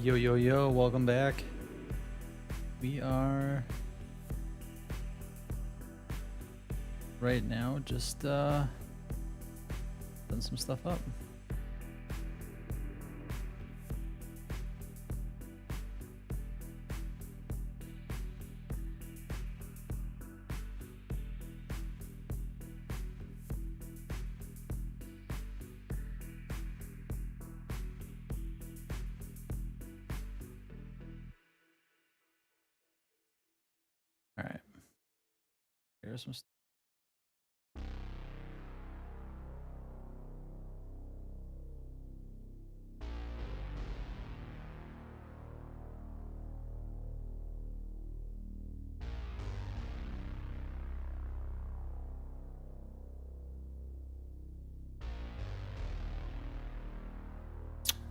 Yo, yo, yo, welcome back. We are right now just putting some stuff up. All right, here's some stuff.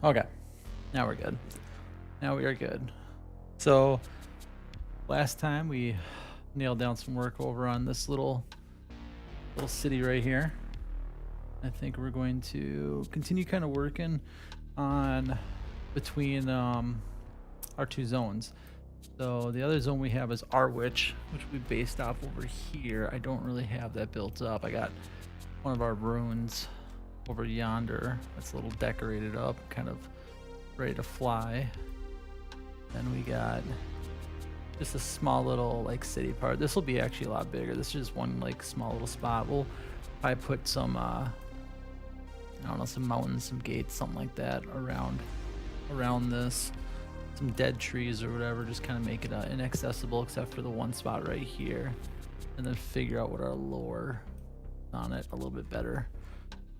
Okay, now we're good. Now we are good. So last time we nailed down some work over on this little city right here. I think we're going to continue kind of working on between our two zones. So the other zone we have is which we based off over here. I don't really have that built up. I got one of our ruins over yonder that's a little decorated up, kind of ready to fly. Then we got just a small little like city part. This will be actually a lot bigger. This is just one like small little spot. We'll probably put some I don't know, some mountains, some gates, something like that around this. Some dead trees or whatever, just kind of make it inaccessible except for the one spot right here, and then figure out what our lore on it a little bit better.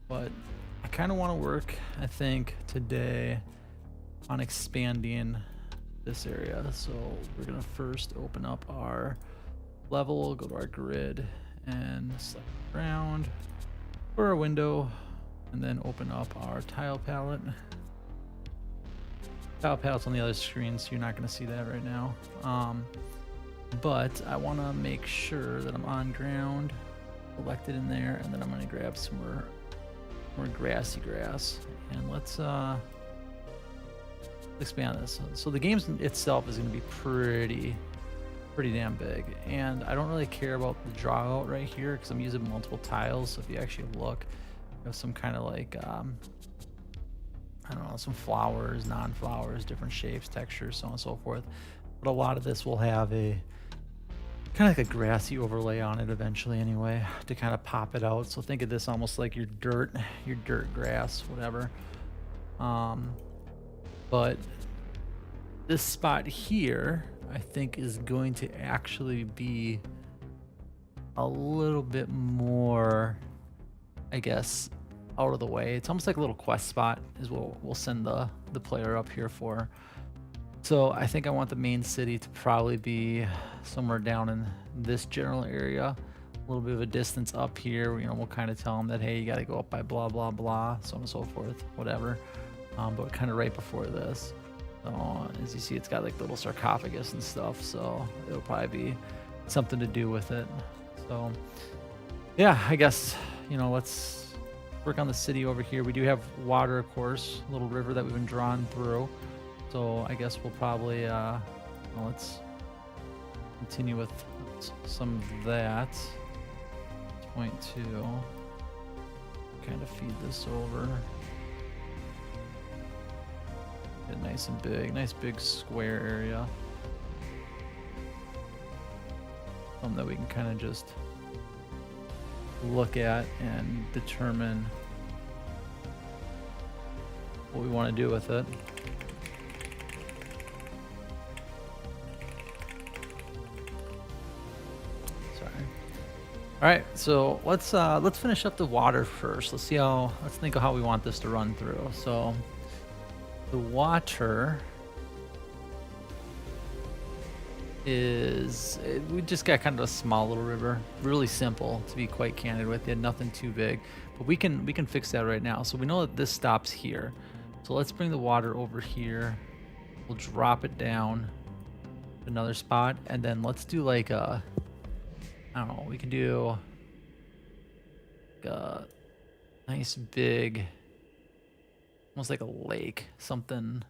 But I kind of want to work, I think, today on expanding this area. So we're gonna first open up our level, go to our grid, and select ground for our window, and then open up our tile palette. Tile palette's on the other screen, so you're not going to see that right now. But I want to make sure that I'm on ground, selected in there, and then I'm going to grab some more grassy grass. And let's expand this. So the game itself is going to be pretty damn big, and I don't really care about the draw out right here because I'm using multiple tiles. So if you actually look, you have some kind of like I don't know, some flowers, non-flowers, different shapes, textures, so on and so forth. But a lot of this will have a kind of like a grassy overlay on it eventually anyway, to kind of pop it out. So think of this almost like your dirt grass, whatever. But this spot here, I think, is going to actually be a little bit more, I guess, out of the way. It's almost like a little quest spot is what we'll send the player up here for. So I think I want the main city to probably be somewhere down in this general area, a little bit of a distance up here. You know, we'll kind of tell them that, hey, you got to go up by blah blah blah, so on and so forth, whatever. But kind of right before this. So as you see, it's got like the little sarcophagus and stuff, so it'll probably be something to do with it. So yeah, I guess, you know, let's work on the city over here. We do have water, of course, a little river that we've been drawn through. So I guess we'll probably, well, let's continue with some of that. Point two, kind of feed this over. Get nice and big, nice big square area. Something that we can kind of just look at and determine what we want to do with it. Sorry. All right, so let's finish up the water first. Let's think of how we want this to run through. So the water we just got kind of a small little river, really simple, to be quite candid with you, nothing too big, but we can fix that right now. So we know that this stops here, so let's bring the water over here. We'll drop it down to another spot, and then let's do like a, I don't know, we can do like a nice big, almost like a lake, something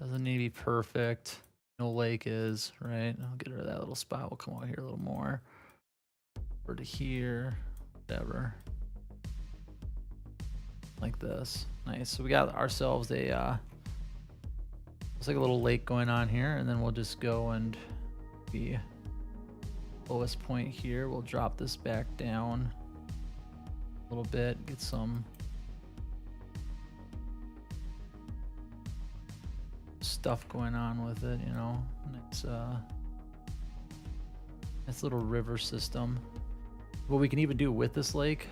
Doesn't need to be perfect. No lake is, right? I'll get rid of that little spot. We'll come out here a little more. Over to here, whatever. Like this. Nice. So we got ourselves a it's like a little lake going on here, and then we'll just go and the lowest point here. We'll drop this back down a little bit, get some stuff going on with it, you know. Nice little river system. What we can even do with this lake,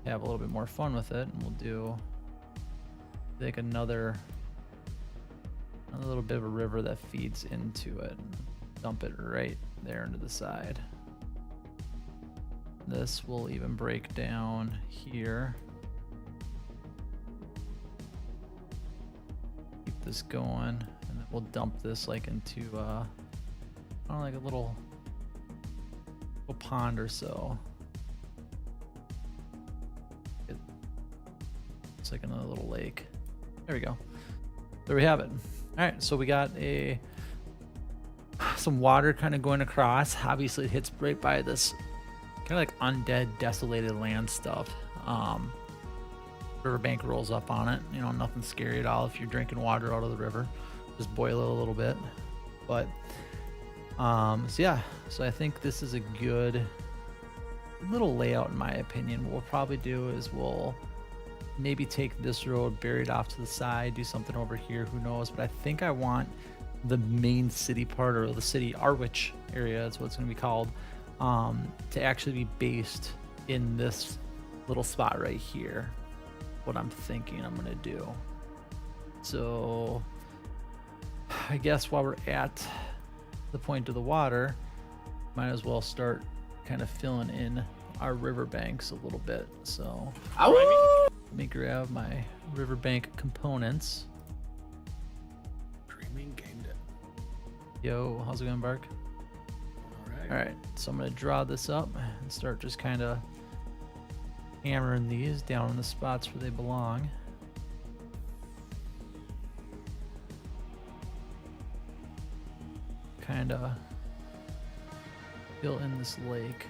have a little bit more fun with it, and we'll do like another little bit of a river that feeds into it. Dump it right there into the side. This will even break down here. Keep this going, and then we'll dump this like into I don't know, like a little pond or so. It's like another little lake. There we go. There we have it. All right, so we got some water kind of going across. Obviously, it hits right by this kind of like undead, desolated land stuff. Riverbank rolls up on it. You know, nothing scary at all if you're drinking water out of the river. Just boil it a little bit. But so yeah, so I think this is a good little layout in my opinion. What we'll probably do is we'll maybe take this road, bury it off to the side, do something over here, who knows. But I think I want the main city part, or the city Arwich area is what it's going to be called, to actually be based in this little spot right here. What I'm thinking I'm going to do. So I guess while we're at the point of the water, might as well start kind of filling in our riverbanks a little bit. So let me grab my riverbank components. Dreaming gamed it. Yo, how's it going, Bark? All right, so I'm gonna draw this up and start just kind of hammering these down in the spots where they belong. Kind of fill in this lake.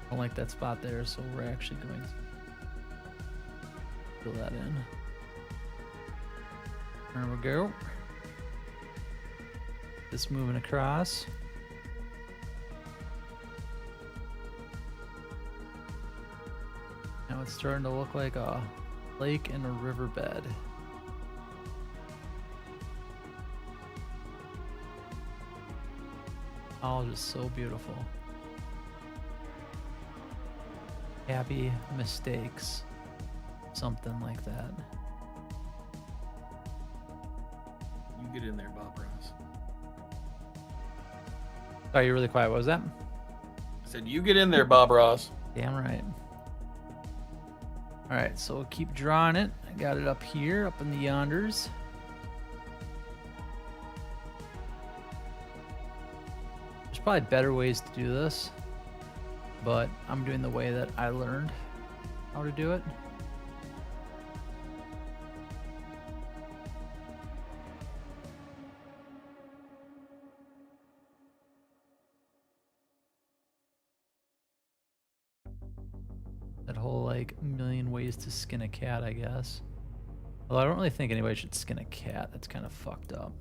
I don't like that spot there, so we're actually going to fill that in. There we go. This moving across. Now it's starting to look like a lake and a riverbed. All just so beautiful. Happy mistakes. Something like that. You get in there, Bob Ross. Oh, you're really quiet. What was that? I said, you get in there, Bob Ross. Damn right. All right, so we'll keep drawing it. I got it up here, up in the yonders. There's probably better ways to do this, but I'm doing the way that I learned how to do it. That whole like million ways to skin a cat, I guess. Although I don't really think anybody should skin a cat. That's kind of fucked up.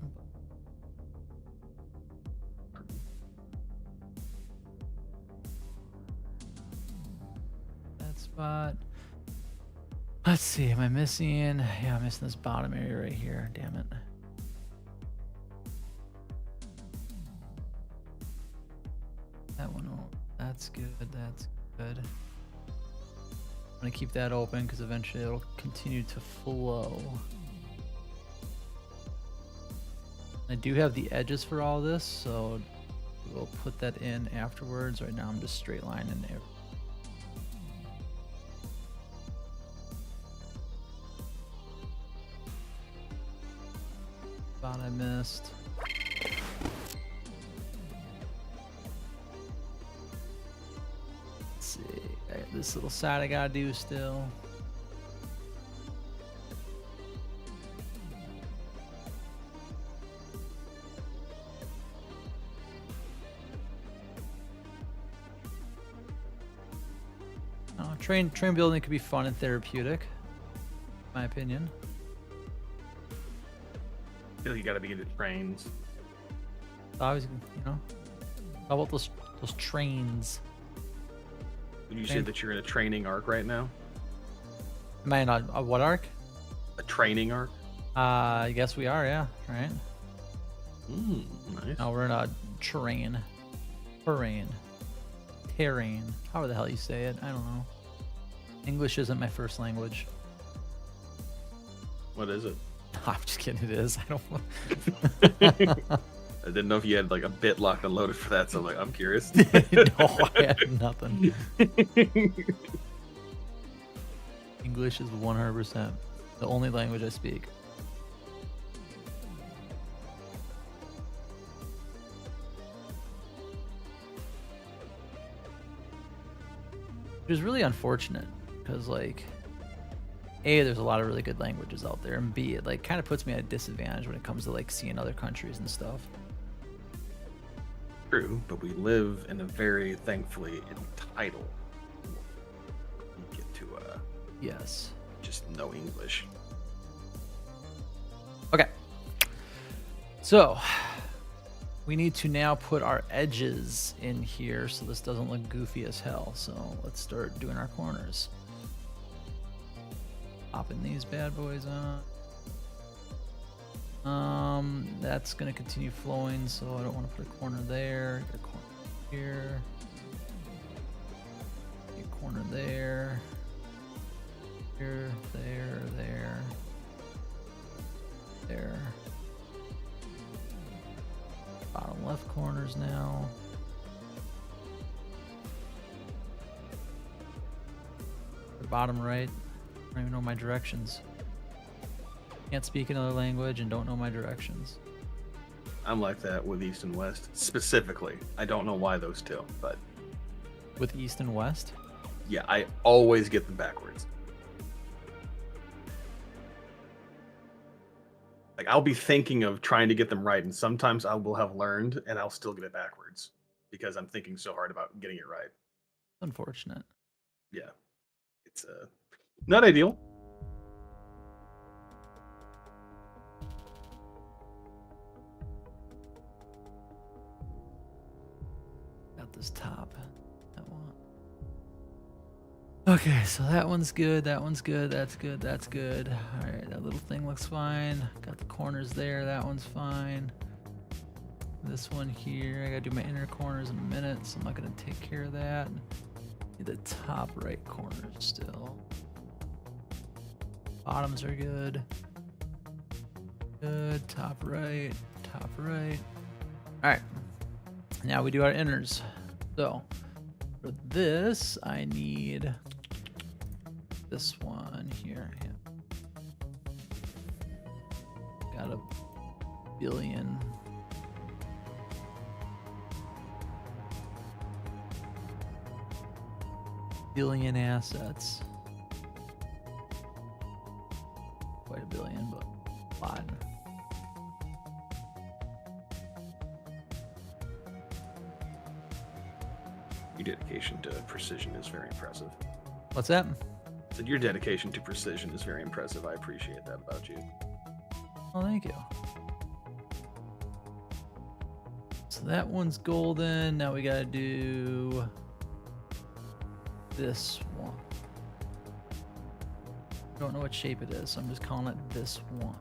That spot. Let's see, am I missing? Yeah, I'm missing this bottom area right here. Damn it. That one, oh, that's good, that's good. I'm gonna keep that open because eventually it'll continue to flow. I do have the edges for all this, so we'll put that in afterwards. Right now I'm just straight lining it. Spot I missed. Let's see, I got this little side I gotta do still. train building could be fun and therapeutic, in my opinion. I feel you got to be into trains. Obviously, how about those trains? Would you say that you're in a training arc right now? Am I in a what arc? A training arc? I guess we are, yeah, right? Nice. No, we're in a terrain. However the hell you say it, I don't know. English isn't my first language. What is it? I'm just kidding, it is. I don't I didn't know if you had like a bit locked and loaded for that, so I'm like, I'm curious. No, I had nothing. English is 100% the only language I speak. Which is really unfortunate because, like, A, there's a lot of really good languages out there, and B, it like kind of puts me at a disadvantage when it comes to like seeing other countries and stuff. True, but we live in a very, thankfully, entitled world. You get to Yes. just know English. Okay. So we need to now put our edges in here so this doesn't look goofy as hell. So let's start doing our corners. Popping these bad boys on. That's gonna continue flowing, so I don't want to put a corner there. Get a corner here. Get a corner there. Here, there, there. Bottom left corners now. The bottom right. I don't even know my directions. Can't speak another language and don't know my directions. I'm like that with East and West specifically. I don't know why those two, but With East and West? yeah, I always get them backwards. Like I'll be thinking of trying to get them right, and sometimes I will have learned and I'll still get it backwards because I'm thinking so hard about getting it right. Unfortunate. Yeah, it's not ideal. Got this top. That one. Okay, so that one's good. That one's good. That's good. That's good. All right, that little thing looks fine. Got the corners there. That one's fine. This one here, I gotta do my inner corners in a minute, so I'm not gonna take care of that. Need the top right corners still. Bottoms are good. Good. Top right. Top right. All right. Now we do our inners. So for this, I need this one here. Yeah. Got a billion. Billion assets. Quite a billion, but a lot. Your dedication to precision is very impressive. What's that? I said your dedication to precision is very impressive. I appreciate that about you. Oh, thank you. So that one's golden. Now we gotta do this one. I don't know what shape it is, so I'm just calling it this one.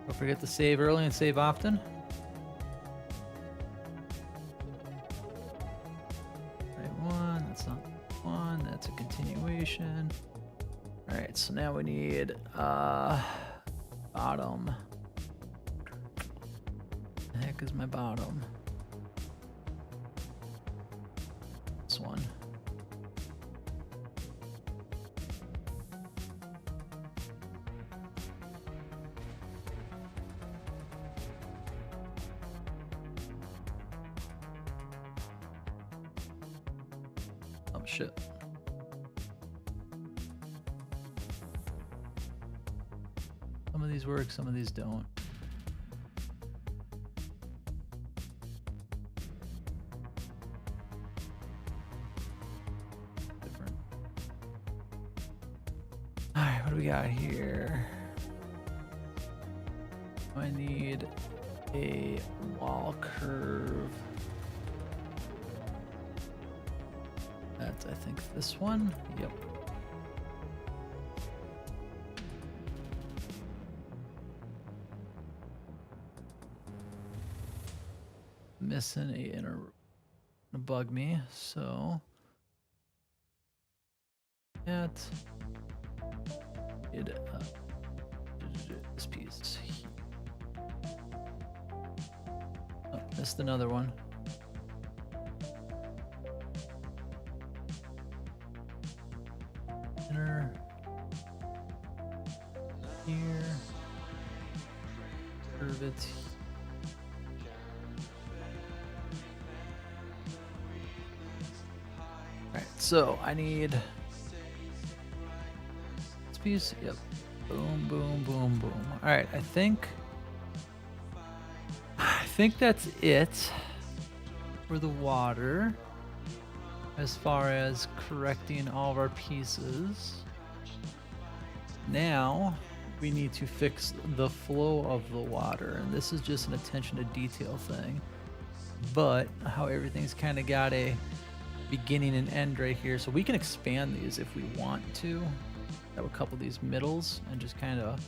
Don't forget to save early and save often. Right one, that's not one, that's a continuation. All right, so now we need bottom. The heck is my bottom? This one. Oh shit. Some of these work, some of these don't. we got here? I need a wall curve. That's, I think, this one. Yep. Missing a inner bug me, so that did this piece. Oh, missed another one. Inner here, curve it. Alright, so I need this piece. Yep. Boom, boom, boom, boom. Alright, I think that's it for the water as far as correcting all of our pieces. Now we need to fix the flow of the water, and this is just an attention to detail thing, but how everything's kind of got a beginning and end right here, so we can expand these if we want to. Have a couple of these middles and just kind of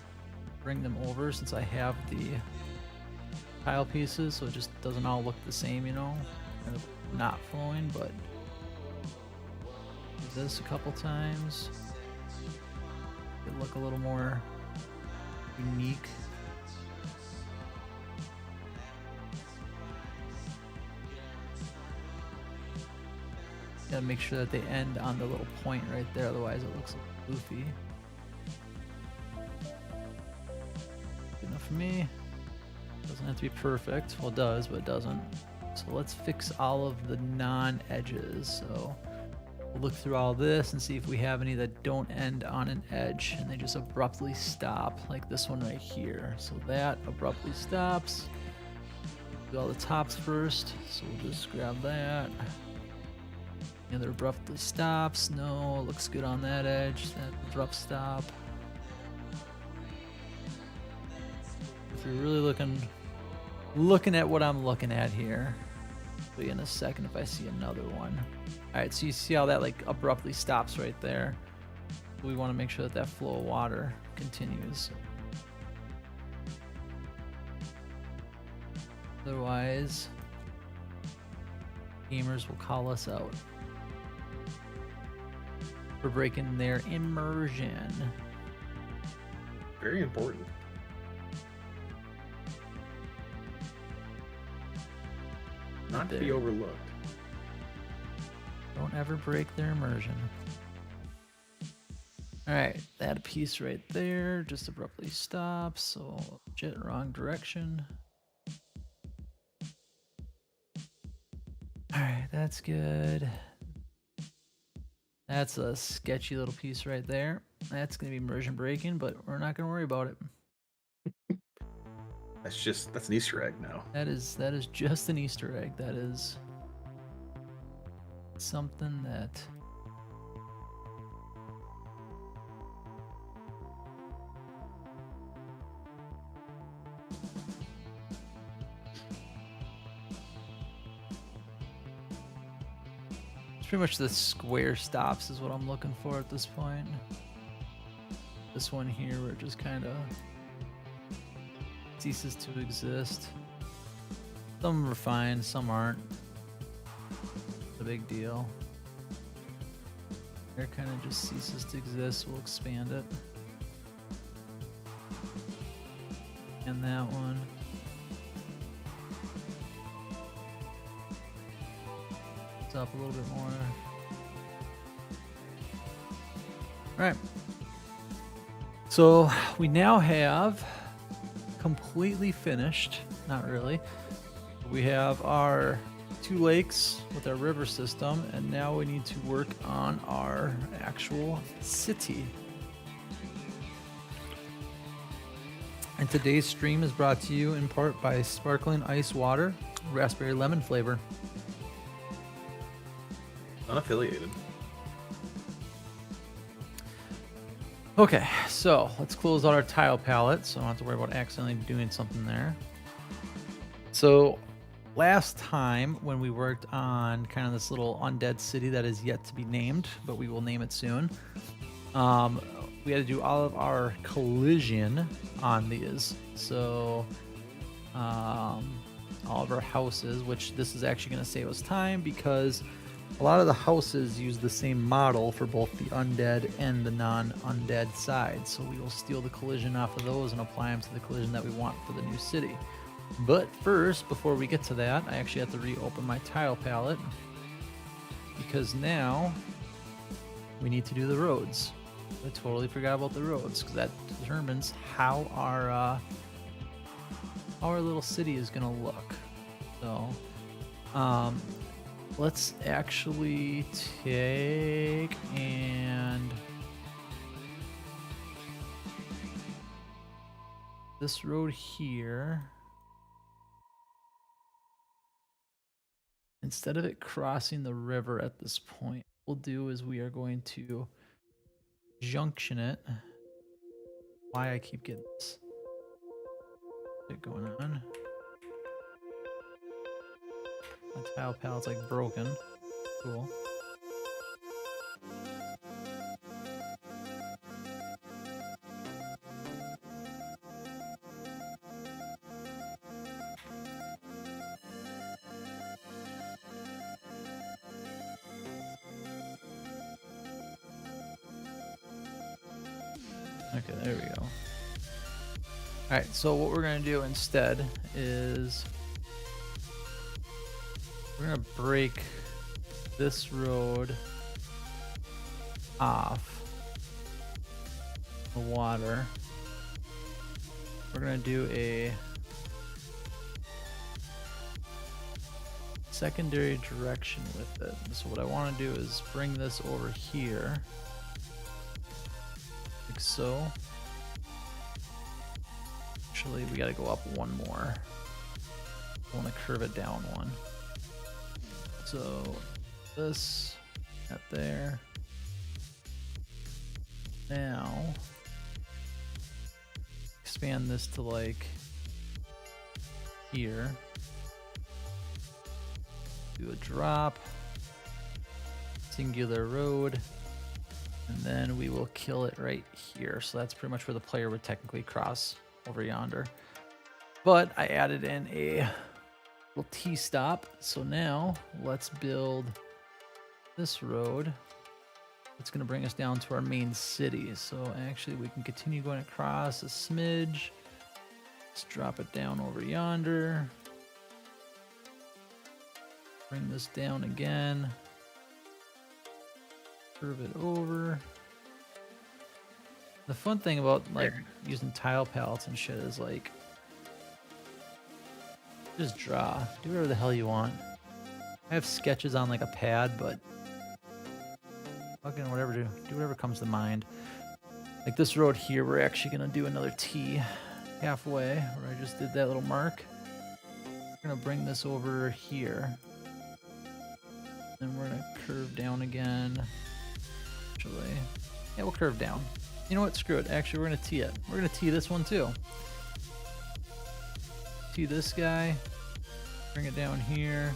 bring them over, since I have the tile pieces, so it just doesn't all look the same, you know, kind of not flowing. But do this a couple times, it look a little more unique. Gotta make sure that they end on the little point right there, otherwise it looks a little goofy. Good enough for me. Doesn't have to be perfect. Well, it does, but it doesn't. So let's fix all of the non-edges. So we'll look through all this and see if we have any that don't end on an edge and they just abruptly stop, like this one right here. So that abruptly stops. Do all the tops first. So we'll just grab that. The other abruptly stops. No, looks good on that edge. That abrupt stop. If you're really looking at what I'm looking at here, I'll be in a second if I see another one. All right, so you see how that like abruptly stops right there. We want to make sure that that flow of water continues. Otherwise, gamers will call us out for breaking their immersion. Very important. Not to be overlooked. Don't ever break their immersion. Alright, that piece right there just abruptly stops, so jet wrong direction. Alright, that's good. That's a sketchy little piece right there. That's going to be immersion breaking, but we're not going to worry about it. That's an Easter egg now. That is just an Easter egg. That is something that it's pretty much the square stops is what I'm looking for at this point. This one here where it just kind of ceases to exist. Some are fine, some aren't. It's a big deal. There kind of just ceases to exist. We'll expand it. And that one. It's up a little bit more. Alright. So we now have completely finished, not really. We have our 2 lakes with our river system, and now we need to work on our actual city. And today's stream is brought to you in part by Sparkling Ice Water, Raspberry Lemon flavor. Unaffiliated. Okay, so let's close out our tile palette so I don't have to worry about accidentally doing something there. So last time when we worked on kind of this little undead city that is yet to be named, but we will name it soon, we had to do all of our collision on these. So all of our houses, which this is actually going to save us time because a lot of the houses use the same model for both the undead and the non-undead side. So we will steal the collision off of those and apply them to the collision that we want for the new city. But first, before we get to that, I actually have to reopen my tile palette because now we need to do the roads. I totally forgot about the roads because that determines how our little city is gonna look. So, let's actually take and this road here. Instead of it crossing the river at this point, what we'll do is we are going to junction it. Why I keep getting this shit going on. My tile palette's like broken. Cool. Okay, there we go. Alright, so what we're going to do instead is we're going to break this road off the water. We're going to do a secondary direction with it. So what I want to do is bring this over here. Like so. Actually, we got to go up one more. I want to curve it down one. So this, that there. Now, expand this to like here. Do a drop, singular road, and then we will kill it right here. So that's pretty much where the player would technically cross over yonder. But I added in a little T-stop. So now let's build this road. It's going to bring us down to our main city. So actually we can continue going across a smidge. Let's drop it down over yonder. Bring this down again. Curve it over. The fun thing about like using tile palettes and shit is like just draw. Do whatever the hell you want. I have sketches on like a pad, but fucking whatever, do whatever comes to mind. Like this road here, we're actually gonna do another T halfway where I just did that little mark. We're gonna bring this over here. Then we're gonna curve down again. Actually, yeah, we'll curve down. You know what? Screw it. Actually, we're gonna tee it. We're gonna tee this one too. Tee this guy. Bring it down here.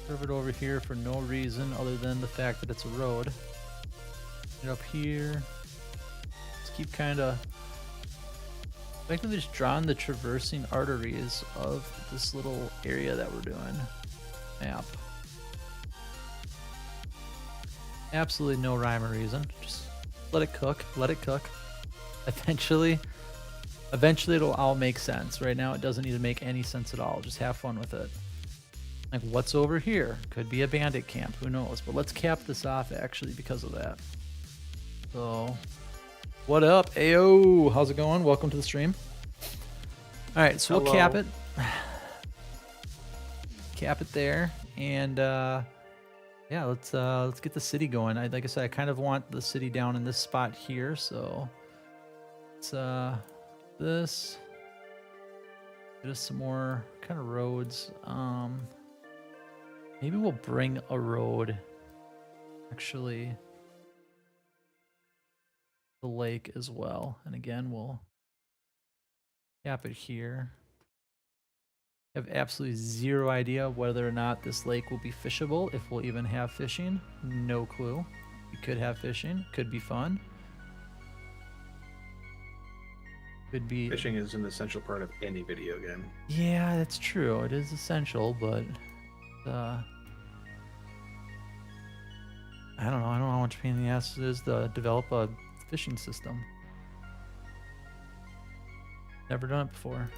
Curve it over here for no reason other than the fact that it's a road. Get up here. Let's keep kind of effectively just drawing the traversing arteries of this little area that we're doing. Map. Absolutely no rhyme or reason. Just let it cook. Let it cook. Eventually it'll all make sense. Right now, it doesn't need to make any sense at all. Just have fun with it. Like, what's over here? Could be a bandit camp. Who knows? But let's cap this off, actually, because of that. So, what up? Ayo! How's it going? Welcome to the stream. All right, so we'll cap it. Cap it there. And, yeah, let's get the city going. Like I said, I kind of want the city down in this spot here, so let's this. Get us some more kind of roads. Maybe we'll bring a road. Actually, the lake as well. And again, we'll cap it here. I have absolutely zero idea whether or not this lake will be fishable, if we'll even have fishing. No clue. We could have fishing. Could be fun. Could be. Fishing is an essential part of any video game. Yeah, that's true. It is essential, but I don't know. I don't know how much pain in the ass it is to develop a fishing system. Never done it before.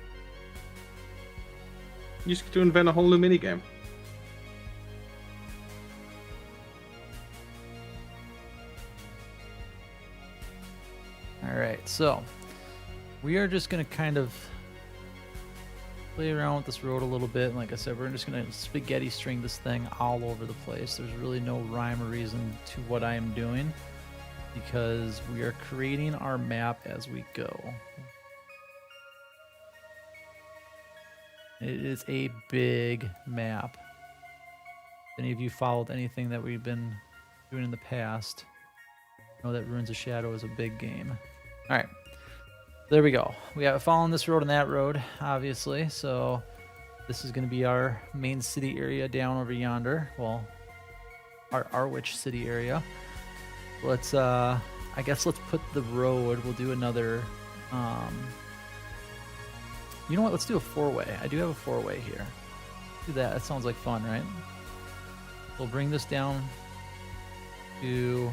You just get to invent a whole new minigame. All right, so we are just gonna kind of play around with this road a little bit. And like I said, we're just gonna spaghetti string this thing all over the place. There's really no rhyme or reason to what I am doing because we are creating our map as we go. It is a big map. If any of you followed anything that we've been doing in the past, know that Ruins of Shadow is a big game. All right, there we go. We got following this road and that road, obviously. So this is going to be our main city area down over yonder. Well, our Arwich city area. Let's, I guess let's put the road. We'll do another, you know what? Let's do a four-way. I do have a four-way here. Do that. That sounds like fun, right? We'll bring this down to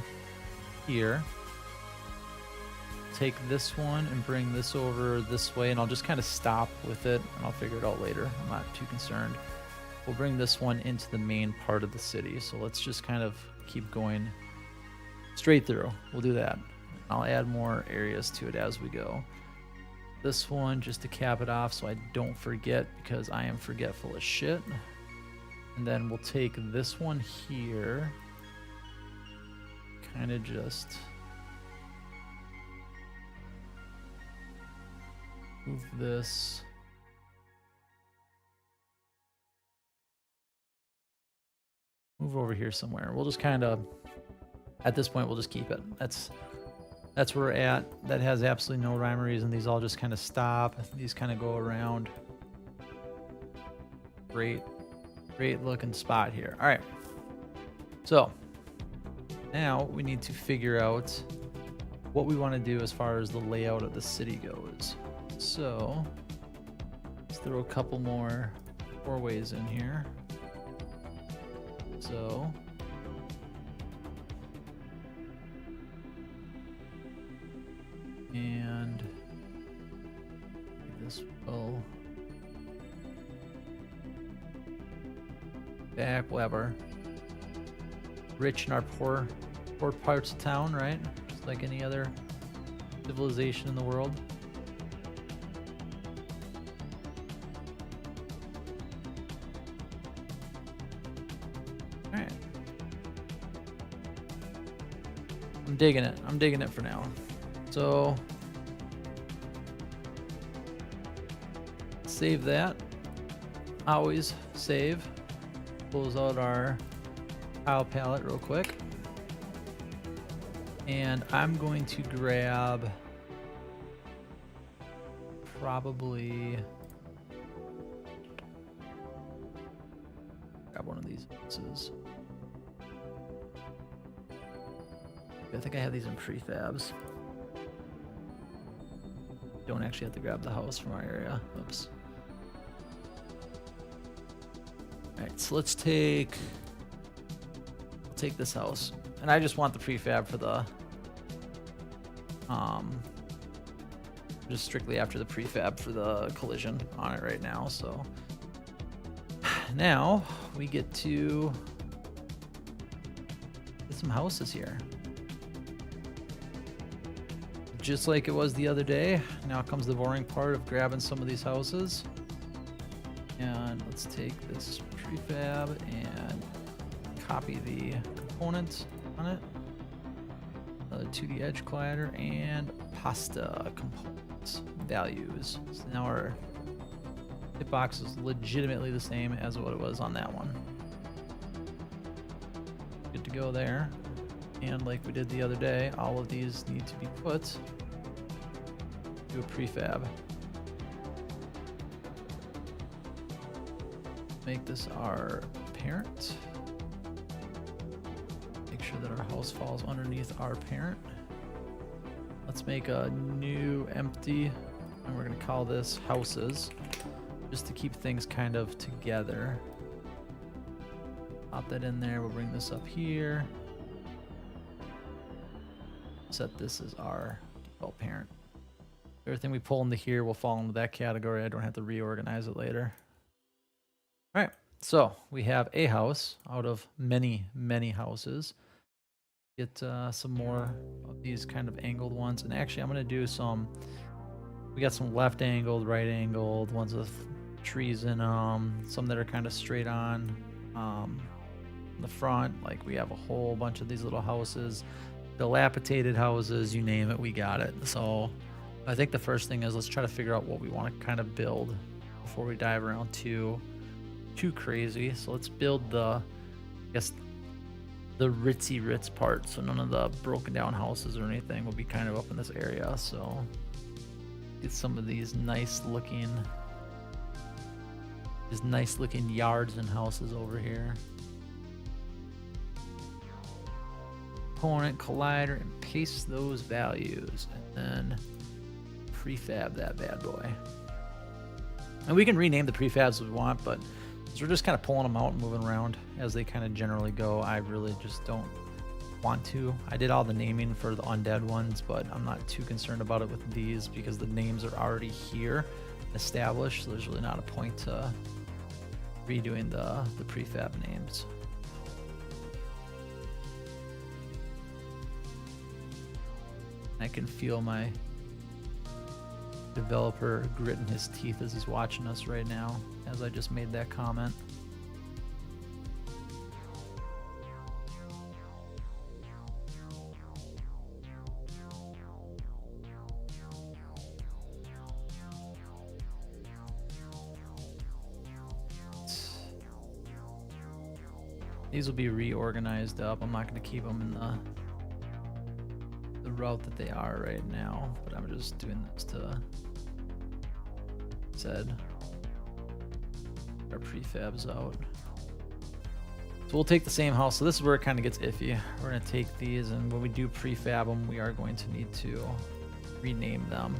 here. Take this one and bring this over this way, and I'll just kind of stop with it, and I'll figure it out later. I'm not too concerned. We'll bring this one into the main part of the city. So let's just kind of keep going straight through. We'll do that. I'll add more areas to it as we go. This one just to cap it off so I don't forget because I am forgetful as shit. And then we'll take this one here, kind of just move this. Move over here somewhere. We'll just kind of, at this point, we'll just keep it. That's where we're at. That has absolutely no rhyme or reason. These all just kind of stop. These kind of go around. Great looking spot here. All right. So now we need to figure out what we want to do as far as the layout of the city goes. So let's throw a couple more four-ways in here. So and this will back whatever. Rich in our poor parts of town, right? Just like any other civilization in the world. All right. I'm digging it. I'm digging it for now. So save that. Always save. Close out our tile palette real quick. And I'm going to grab probably one of these houses. I think I have these in prefabs. Don't actually have to grab the house from our area. Oops. Alright, so let's take... I'll take this house. And I just want the prefab for the... just strictly after the prefab for the collision on it right now, so... Now, we get to... get some houses here. Just like it was the other day, now comes the boring part of grabbing some of these houses. And let's take this prefab and copy the component on it to the edge collider and pasta components values. So now our hitbox is legitimately the same as what it was on that one. Good to go there. And like we did the other day, all of these need to be put to a prefab. Make this our parent. Make sure that our house falls underneath our parent. Let's make a new empty, and we're going to call this houses, just to keep things kind of together. Pop that in there. We'll bring this up here. Set this as our default parent. Everything we pull into here will fall into that category. I don't have to reorganize it later. All right, so we have a house out of many, many houses. Get some more of these kind of angled ones. And actually, I'm going to do some. We got some left angled, right angled, ones with trees in them, some that are kind of straight on. In the front, like we have a whole bunch of these little houses, dilapidated houses, you name it, we got it. So I think the first thing is let's try to figure out what we want to kind of build before we dive around too crazy. So let's build the, I guess, the ritzy Ritz part. So none of the broken down houses or anything will be kind of up in this area. So get some of these nice looking yards and houses over here. Component collider and paste those values, and then prefab that bad boy. And we can rename the prefabs if we want, but since we're just kind of pulling them out and moving around as they kind of generally go, I really just don't want to. I did all the naming for the undead ones, but I'm not too concerned about it with these because the names are already here established, so there's really not a point to redoing the prefab names. I can feel my developer gritting his teeth as he's watching us right now, as I just made that comment. These will be reorganized up. I'm not going to keep them in the route that they are right now, but I'm just doing this to said our prefabs out. So we'll take the same house. So this is where it kind of gets iffy. We're going to take these, and when we do prefab them, we are going to need to rename them.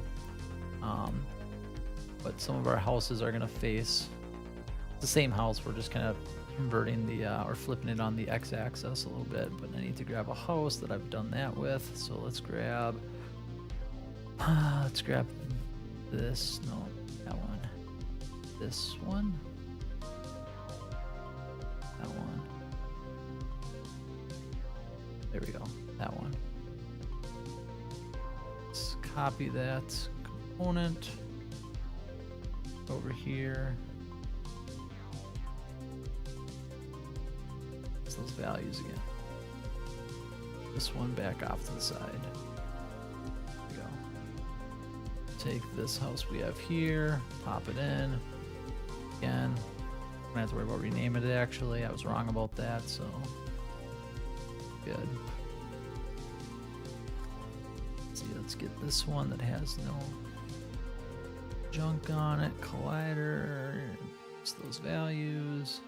But some of our houses are going to face the same house. We're just kind of converting the or flipping it on the x-axis a little bit, but I need to grab a house that I've done that with. So let's grab this, no, that one, this one, that one, there we go, that one. Let's copy that component over here. Those values again. This one back off to the side. There we go. Take this house we have here, pop it in. Again, I'm gonna have to worry about renaming it actually. I was wrong about that, so good. Let's see, let's get this one that has no junk on it. Collider, it's those values.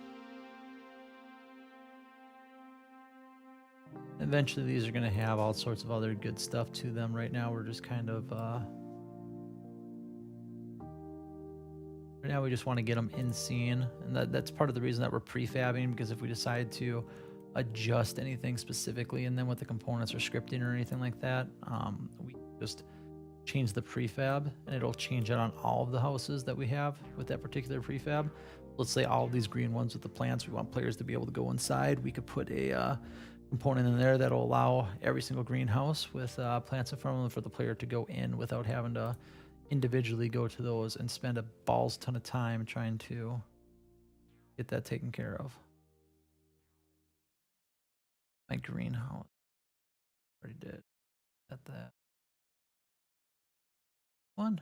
Eventually these are going to have all sorts of other good stuff to them. Right now we're just kind of right now we just want to get them in scene, and that's part of the reason that we're prefabbing, because if we decide to adjust anything specifically and then with the components or scripting or anything like that, we just change the prefab and it'll change it on all of the houses that we have with that particular prefab. Let's say all of these green ones with the plants, we want players to be able to go inside. We could put a component in there that'll allow every single greenhouse with plants in front of them for the player to go in without having to individually go to those and spend a balls ton of time trying to get that taken care of. My greenhouse already did that one.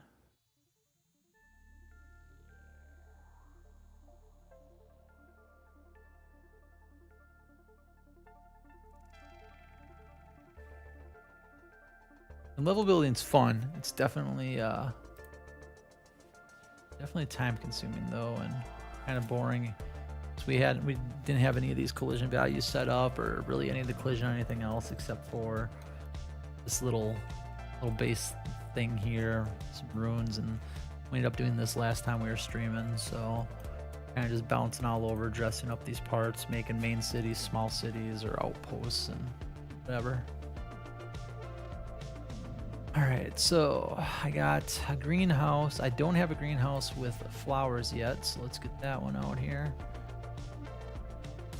Level building's fun. It's definitely definitely time consuming though, and kind of boring. So we didn't have any of these collision values set up, or really any of the collision or anything else except for this little base thing here, some runes, and we ended up doing this last time we were streaming. So kind of just bouncing all over, dressing up these parts, making main cities, small cities, or outposts, and whatever. All right, so I got a greenhouse. I don't have a greenhouse with flowers yet, so let's get that one out here.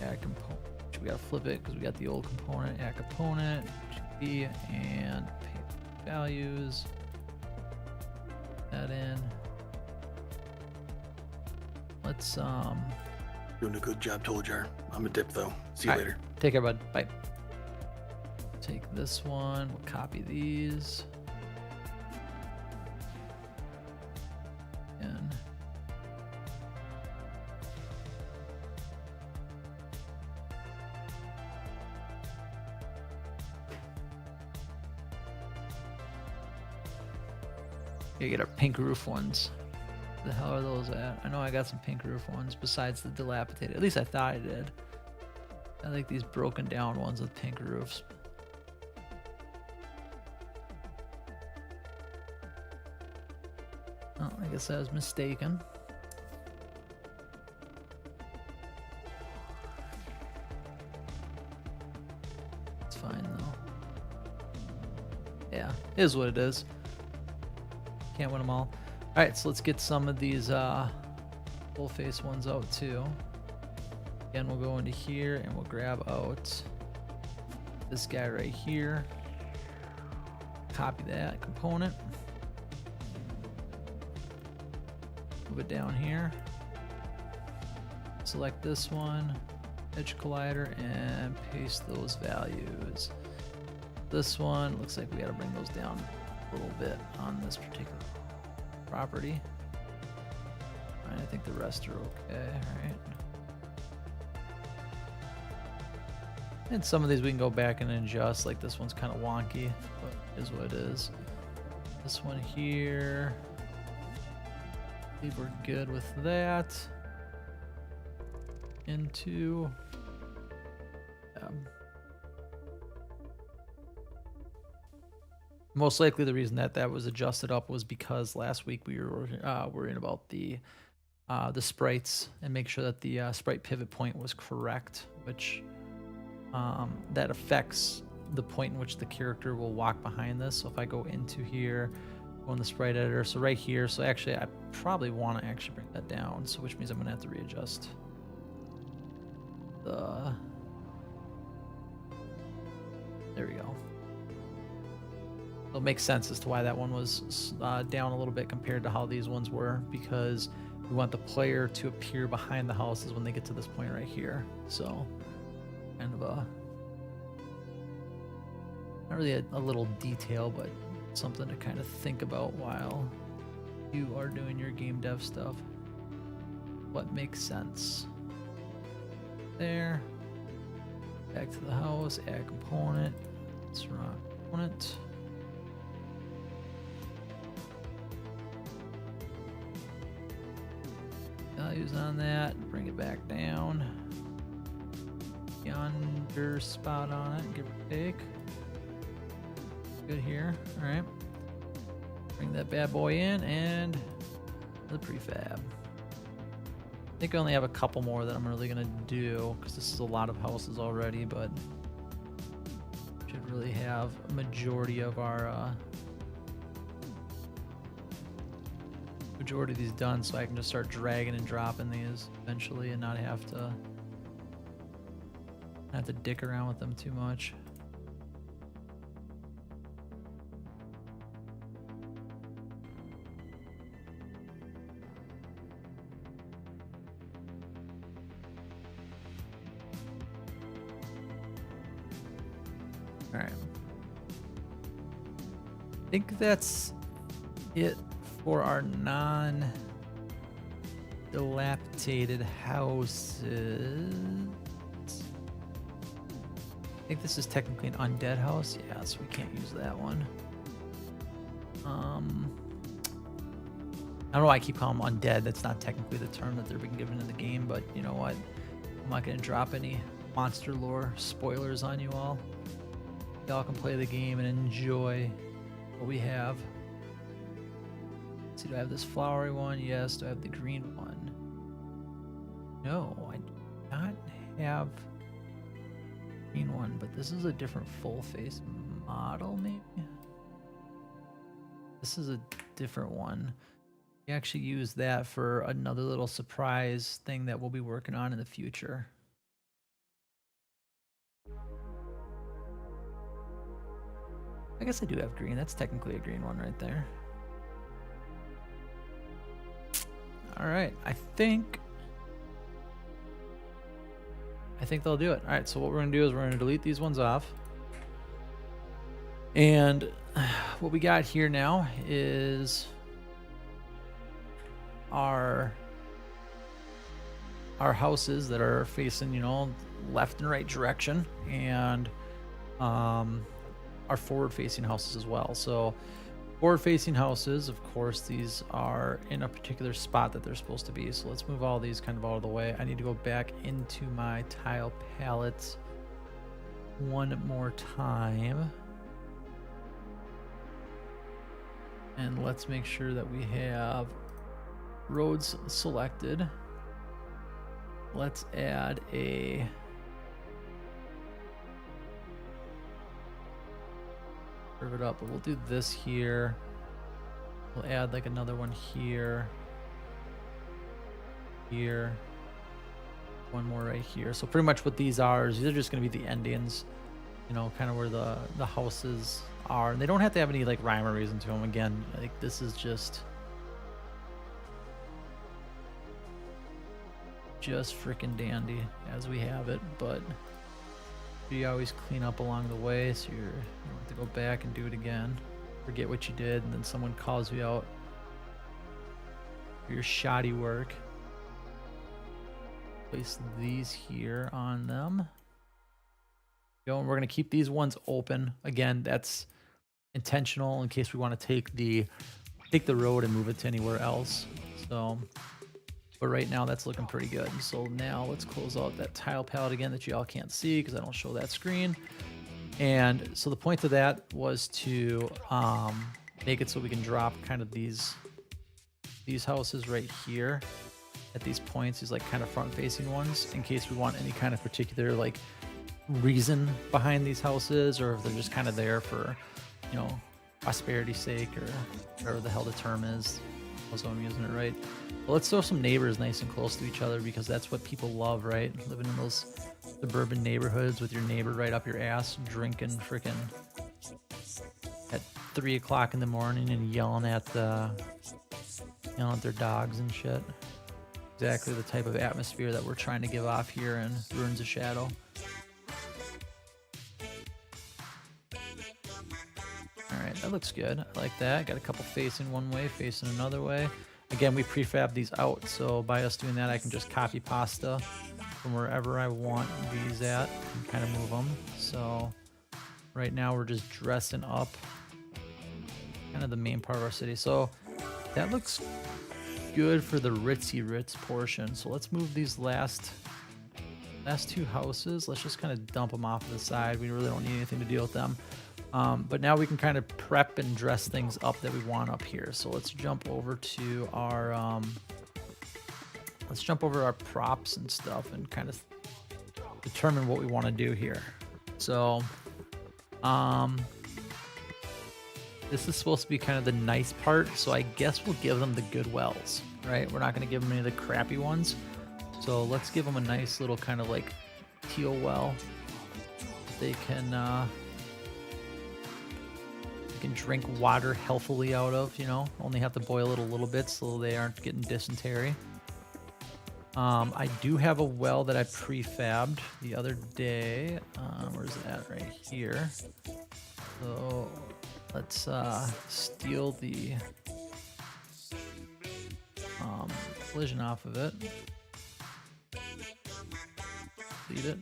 Add component. We gotta flip it because we got the old component. Add component, GP, and pay values. That in. Let's Doing a good job, told you. I'm a dip though. See you later. Take care, bud. Bye. Take this one. We'll copy these. And gotta get our pink roof ones. The hell are those at? I know I got some pink roof ones besides the dilapidated. At least I thought I did. I like these broken down ones with pink roofs. Oh, I guess I was mistaken. It's fine though. Yeah, it is what it is. Can't win them all. Alright, so let's get some of these full face ones out too. Again, we'll go into here and we'll grab out this guy right here. Copy that component. Move it down here. Select this one, edge collider, and paste those values. This one looks like we got to bring those down a little bit on this particular property. And I think the rest are okay. All right. And some of these we can go back and adjust. Like this one's kind of wonky, but it is what it is. This one here, I believe we're good with that. Into most likely the reason that was adjusted up was because last week we were worrying about the sprites and make sure that the sprite pivot point was correct, which that affects the point in which the character will walk behind this. So if I go into here, go in the sprite editor, so right here, so actually I probably want to actually bring that down, so which means I'm gonna have to readjust the, there we go. It'll make sense as to why that one was down a little bit compared to how these ones were, because we want the player to appear behind the houses when they get to this point right here. So kind of a, not really a little detail, but something to kind of think about while you are doing your game dev stuff. What makes sense? There. Back to the house, add component. Let's run component. Values on that, bring it back down. Yonder spot on it, give or take. Good here, all right. Bring that bad boy in and the prefab. I think I only have a couple more that I'm really gonna do because this is a lot of houses already, but should really have a majority of our majority of these done, so I can just start dragging and dropping these eventually and not have to dick around with them too much. All right. I think that's it for our non-dilapidated houses. I think this is technically an undead house. Yeah, so we can't use that one. I don't know why I keep calling them undead. That's not technically the term that they're being given in the game, but you know what? I'm not going to drop any monster lore spoilers on you all. Y'all can play the game and enjoy what we have. Let's see, do I have this flowery one? Yes. Do I have the green one? No, I do not have green one, but this is a different full face model, maybe? This is a different one. We actually use that for another little surprise thing that we'll be working on in the future. I guess I do have green. That's technically a green one right there. All right, I think they'll do it. All right, so what we're gonna do is we're gonna delete these ones off. And what we got here now is our houses that are facing, you know, left and right direction, and our forward facing houses as well. So forward facing houses, of course, these are in a particular spot that they're supposed to be. So let's move all these kind of out of the way. I need to go back into my tile palette one more time. And let's make sure that we have roads selected. Let's add a curve it up, but we'll do this here. We'll add like another one here, here, one more right here. So pretty much what these are is these are just going to be the endings, you know, kind of where the houses are. And they don't have to have any like rhyme or reason to them. Again, like this is just freaking dandy as we have it, but you always clean up along the way, so you don't have to go back and do it again, forget what you did, and then someone calls you out for your shoddy work. Place these here on them. Go, and we're going to keep these ones open. Again, that's intentional in case we want to take the road and move it to anywhere else. So but right now that's looking pretty good. So now let's close out that tile palette again that you all can't see because I don't show that screen. And so the point of that was to make it so we can drop kind of these houses right here at these points, these like kind of front facing ones, in case we want any kind of particular like reason behind these houses, or if they're just kind of there for, you know, prosperity's sake or whatever the hell the term is. So I'm using it right. But let's throw some neighbors nice and close to each other because that's what people love, right? Living in those suburban neighborhoods with your neighbor right up your ass, drinking freaking at 3 o'clock in the morning and yelling at their dogs and shit. Exactly the type of atmosphere that we're trying to give off here in Ruins of Shadow. Alright, that looks good. I like that. Got a couple facing one way, facing another way. Again, we prefab these out, so by us doing that, I can just copy pasta from wherever I want these at and kind of move them. So right now we're just dressing up kind of the main part of our city. So that looks good for the ritzy Ritz portion. So let's move these last two houses. Let's just kind of dump them off to the side. We really don't need anything to deal with them. But now we can kind of prep and dress things up that we want up here. So let's jump over to our props and stuff and kind of determine what we want to do here. So this is supposed to be kind of the nice part. So I guess we'll give them the good wells, right? We're not going to give them any of the crappy ones. So let's give them a nice little kind of like teal well that they can drink water healthily out of, you know, only have to boil it a little bit so they aren't getting dysentery. I do have a well that I prefabbed the other day. Where's that? Right here. So let's steal the collision off of it. Delete it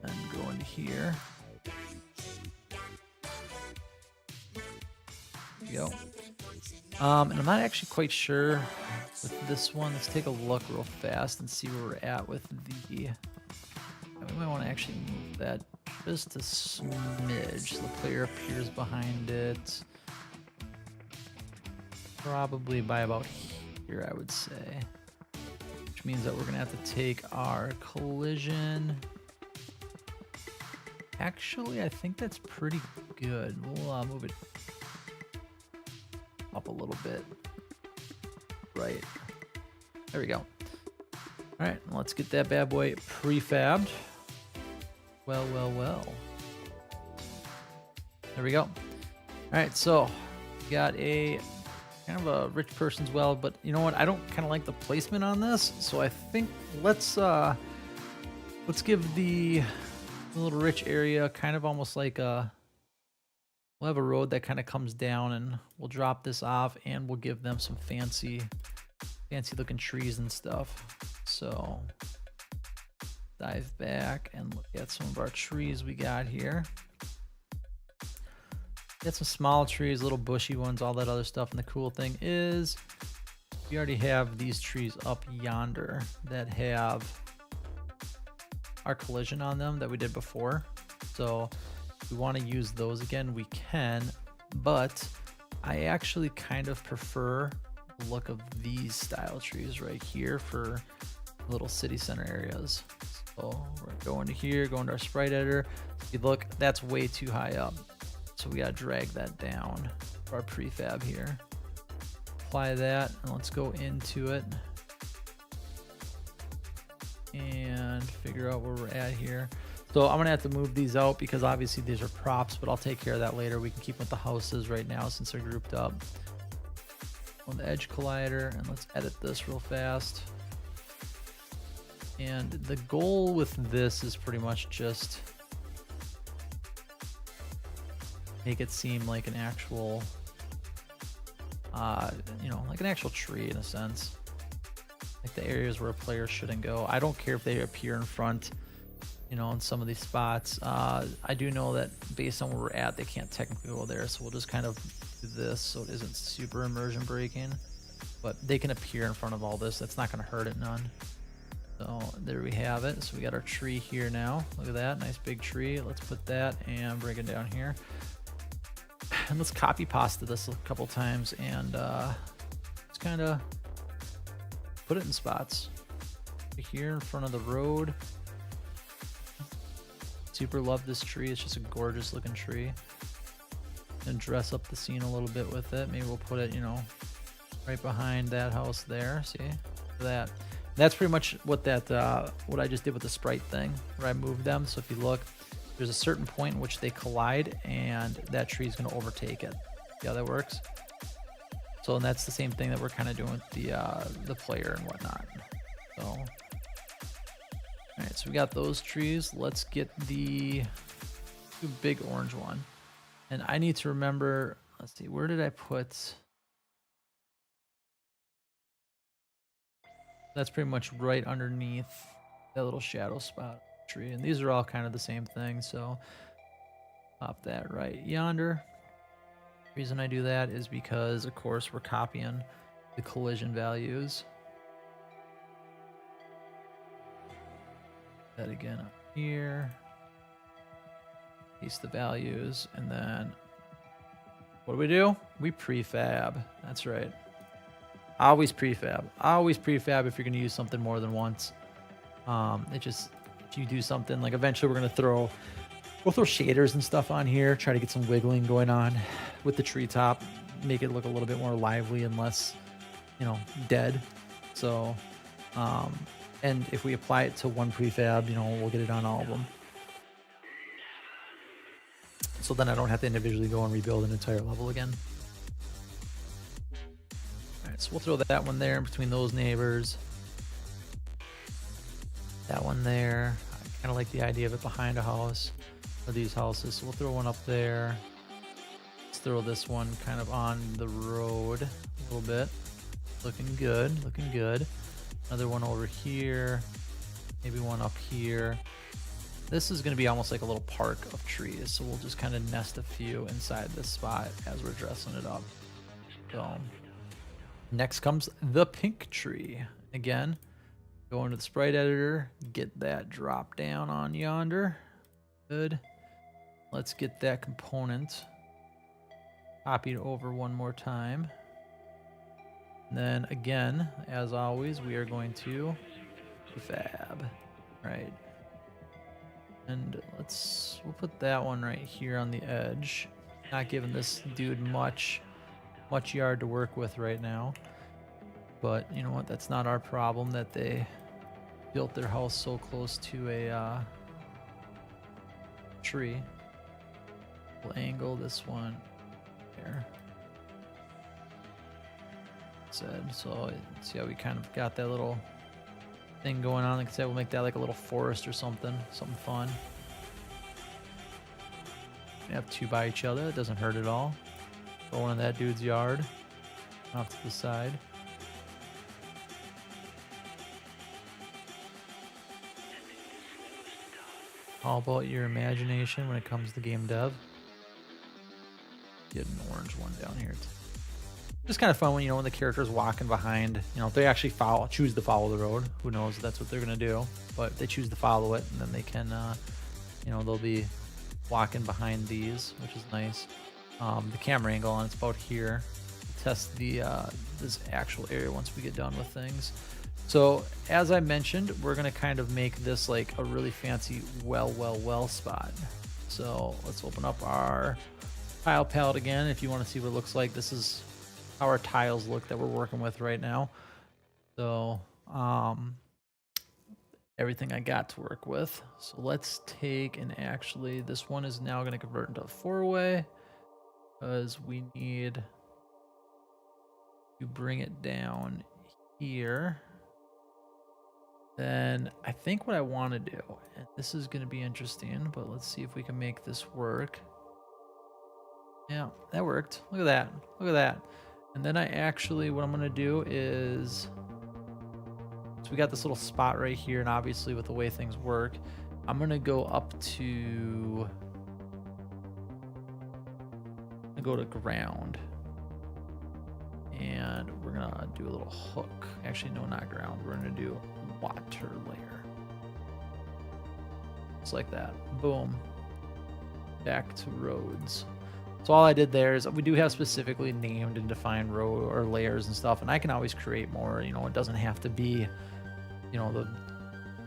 and go into here. There we go. And I'm not actually quite sure with this one. Let's take a look real fast and see where we're at with the. We might want to actually move that just a smidge. So the player appears behind it. Probably by about here, I would say. Which means that we're going to have to take our collision. Actually, I think that's pretty good. We'll move it up a little bit. Right. There we go. All right, let's get that bad boy prefabbed. Well, well, well. There we go. All right, so we got a kind of a rich person's well, but you know what? I don't kind of like the placement on this, so I think let's give the little rich area kind of almost like a. We'll have a road that kind of comes down, and we'll drop this off, and we'll give them some fancy looking trees and stuff. So dive back and look at some of our trees we got here. Got some small trees, little bushy ones, all that other stuff. And the cool thing is we already have these trees up yonder that have our collision on them that we did before. So if we want to use those again, we can, but I actually kind of prefer the look of these style trees right here for little city center areas. So we're going to here, going to our sprite editor. If you look, that's way too high up. So we gotta drag that down for our prefab here. Apply that, and let's go into it and figure out where we're at here. So I'm gonna have to move these out because obviously these are props, but I'll take care of that later. We can keep with the houses right now since they're grouped up. On the edge collider, and let's edit this real fast. And the goal with this is pretty much just make it seem like an actual, like an actual tree in a sense. Like the areas where a player shouldn't go. I don't care if they appear in front, in some of these spots. I do know that based on where we're at, they can't technically go there. So we'll just kind of do this so it isn't super immersion breaking. But they can appear in front of all this. That's not going to hurt it none. So there we have it. So we got our tree here now. Look at that, nice big tree. Let's put that and bring it down here. And let's copy pasta this a couple times and just kind of put it in spots. Here in front of the road. Super love this tree. It's just a gorgeous looking tree. And dress up the scene a little bit with it. Maybe we'll put it, right behind that house there. See that? That's pretty much what what I just did with the sprite thing, where I moved them. So if you look, there's a certain point in which they collide, and that tree is going to overtake it. See how that works? So, and that's the same thing that we're kind of doing with the player and whatnot. So, all right, so we got those trees. Let's get the big orange one, and I need to remember. Let's see, where did I put? That's pretty much right underneath that little shadow spot tree, and these are all kind of the same thing. So pop that right yonder. The reason I do that is because, of course, we're copying the collision values. That again up here. Paste the values, and then what do? We prefab. That's right. Always prefab. Always prefab if you're going to use something more than once. It just, if you do something like eventually we'll throw shaders and stuff on here, try to get some wiggling going on with the treetop, make it look a little bit more lively and less, dead. So, and if we apply it to one prefab, we'll get it on all of them. So then I don't have to individually go and rebuild an entire level again. So we'll throw that one there in between those neighbors. That one there. I kind of like the idea of it behind a house, or these houses. So we'll throw one up there. Let's throw this one kind of on the road a little bit. Looking good, looking good. Another one over here. Maybe one up here. This is going to be almost like a little park of trees. So we'll just kind of nest a few inside this spot as we're dressing it up. So Next comes the pink tree. Again, go into the sprite editor, get that drop down on yonder. Good. Let's get that component copied over one more time. And then again, as always, we are going to fab, right? And we'll put that one right here on the edge. Not giving this dude much yard to work with right now. But you know what? That's not our problem that they built their house so close to a tree. We'll angle this one there. So see how we kind of got that little thing going on. Like I said, we'll make that like a little forest or something fun. We have two by each other. It doesn't hurt at all. Throw one in that dude's yard, off to the side. All about your imagination when it comes to game dev. Get an orange one down here. Just kind of fun when when the character's walking behind. If they actually choose to follow the road. Who knows? That's what they're gonna do. But if they choose to follow it, and then they can, they'll be walking behind these, which is nice. The camera angle on it's about here. Test the this actual area once we get done with things. So as I mentioned, we're gonna kind of make this like a really fancy well spot. So let's open up our tile palette again. If you want to see what it looks like, this is how our tiles look that we're working with right now. So everything I got to work with. So let's take and actually this one is now going to convert into a 4-way because we need to bring it down here. Then I think what I want to do, and this is going to be interesting, but let's see if we can make this work. Yeah, that worked. Look at that. Look at that. And then I actually, what I'm going to do is, so we got this little spot right here, and obviously with the way things work, I'm going to go up to, go to ground. And we're going to do a little hook. Actually, no, not ground. We're going to do water layer. Just like that. Boom. Back to roads. So all I did there is we do have specifically named and defined row or layers and stuff, and I can always create more. It doesn't have to be, the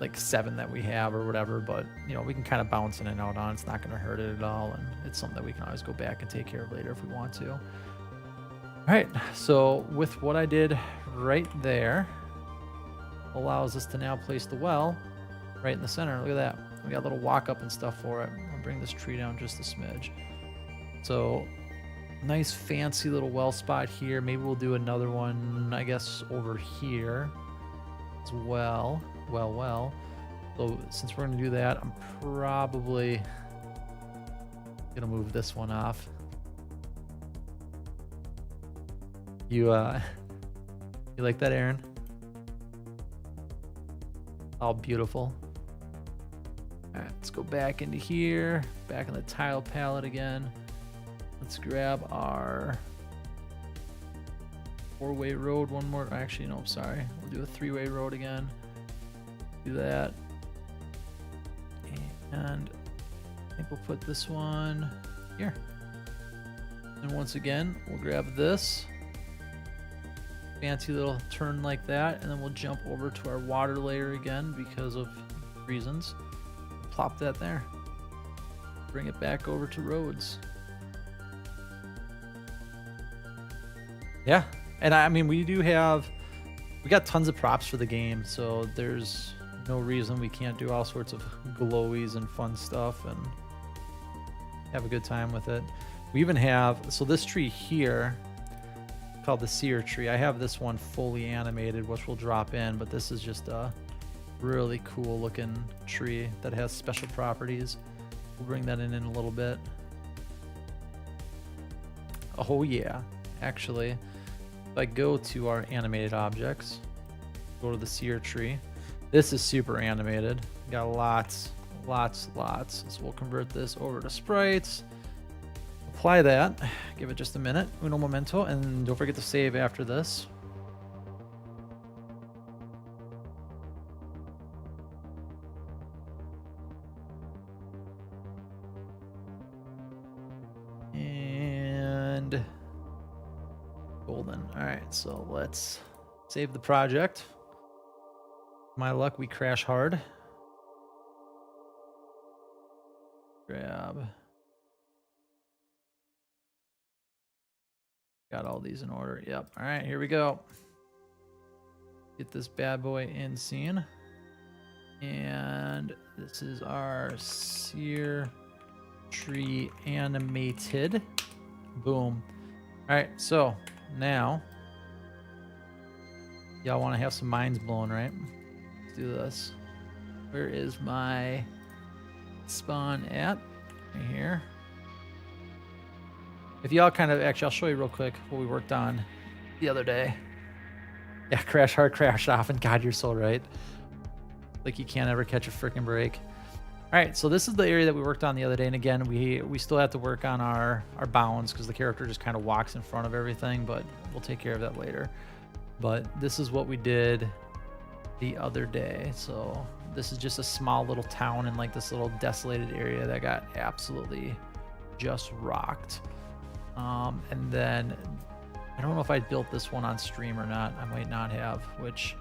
like 7 that we have or whatever, but we can kind of bounce in and out on. It's not going to hurt it at all, and it's something that we can always go back and take care of later if we want to. All right, so with what I did right there, allows us to now place the well right in the center. Look at that. We got a little walk up and stuff for it. I'll bring this tree down just a smidge. So nice fancy little well spot here. Maybe we'll do another one, I guess, over here as well. Well. So since we're going to do that, I'm probably going to move this one off. You like that, Aaron? All beautiful. All right, let's go back into here, back in the tile palette again. Let's grab our 4-way road one more. Actually, no, I'm sorry. We'll do a 3-way road again. Do that. And I think we'll put this one here. And once again, we'll grab this. Fancy little turn like that, and then we'll jump over to our water layer again because of reasons. Plop that there. Bring it back over to roads. Yeah, and I mean we got tons of props for the game, so there's no reason we can't do all sorts of glowies and fun stuff and have a good time with it. We even have, so this tree here called the seer tree. I have this one fully animated, which will drop in, but this is just a really cool looking tree that has special properties. We'll bring that in a little bit. Oh yeah, actually, if I go to our animated objects, go to the seer tree. This is super animated. Got lots. So we'll convert this over to sprites. Apply that. Give it just a minute. Uno momento, and don't forget to save after this. All right, so let's save the project. My luck, we crash hard. Grab. Got all these in order. Yep. All right, here we go. Get this bad boy in scene. And this is our sear tree animated. Boom. All right, so now y'all want to have some minds blown, right? Let's do this. Where is my spawn at? Right here. If y'all kind of, actually, I'll show you real quick what we worked on the other day. Yeah, crash hard, crash often. God, you're so right. Like you can't ever catch a freaking break. All right, so this is the area that we worked on the other day. And again, we still have to work on our bounds because the character just kind of walks in front of everything, but we'll take care of that later. But this is what we did the other day. So this is just a small little town in like this little desolated area that got absolutely just rocked. And then I don't know if I built this one on stream or not. I might not have, which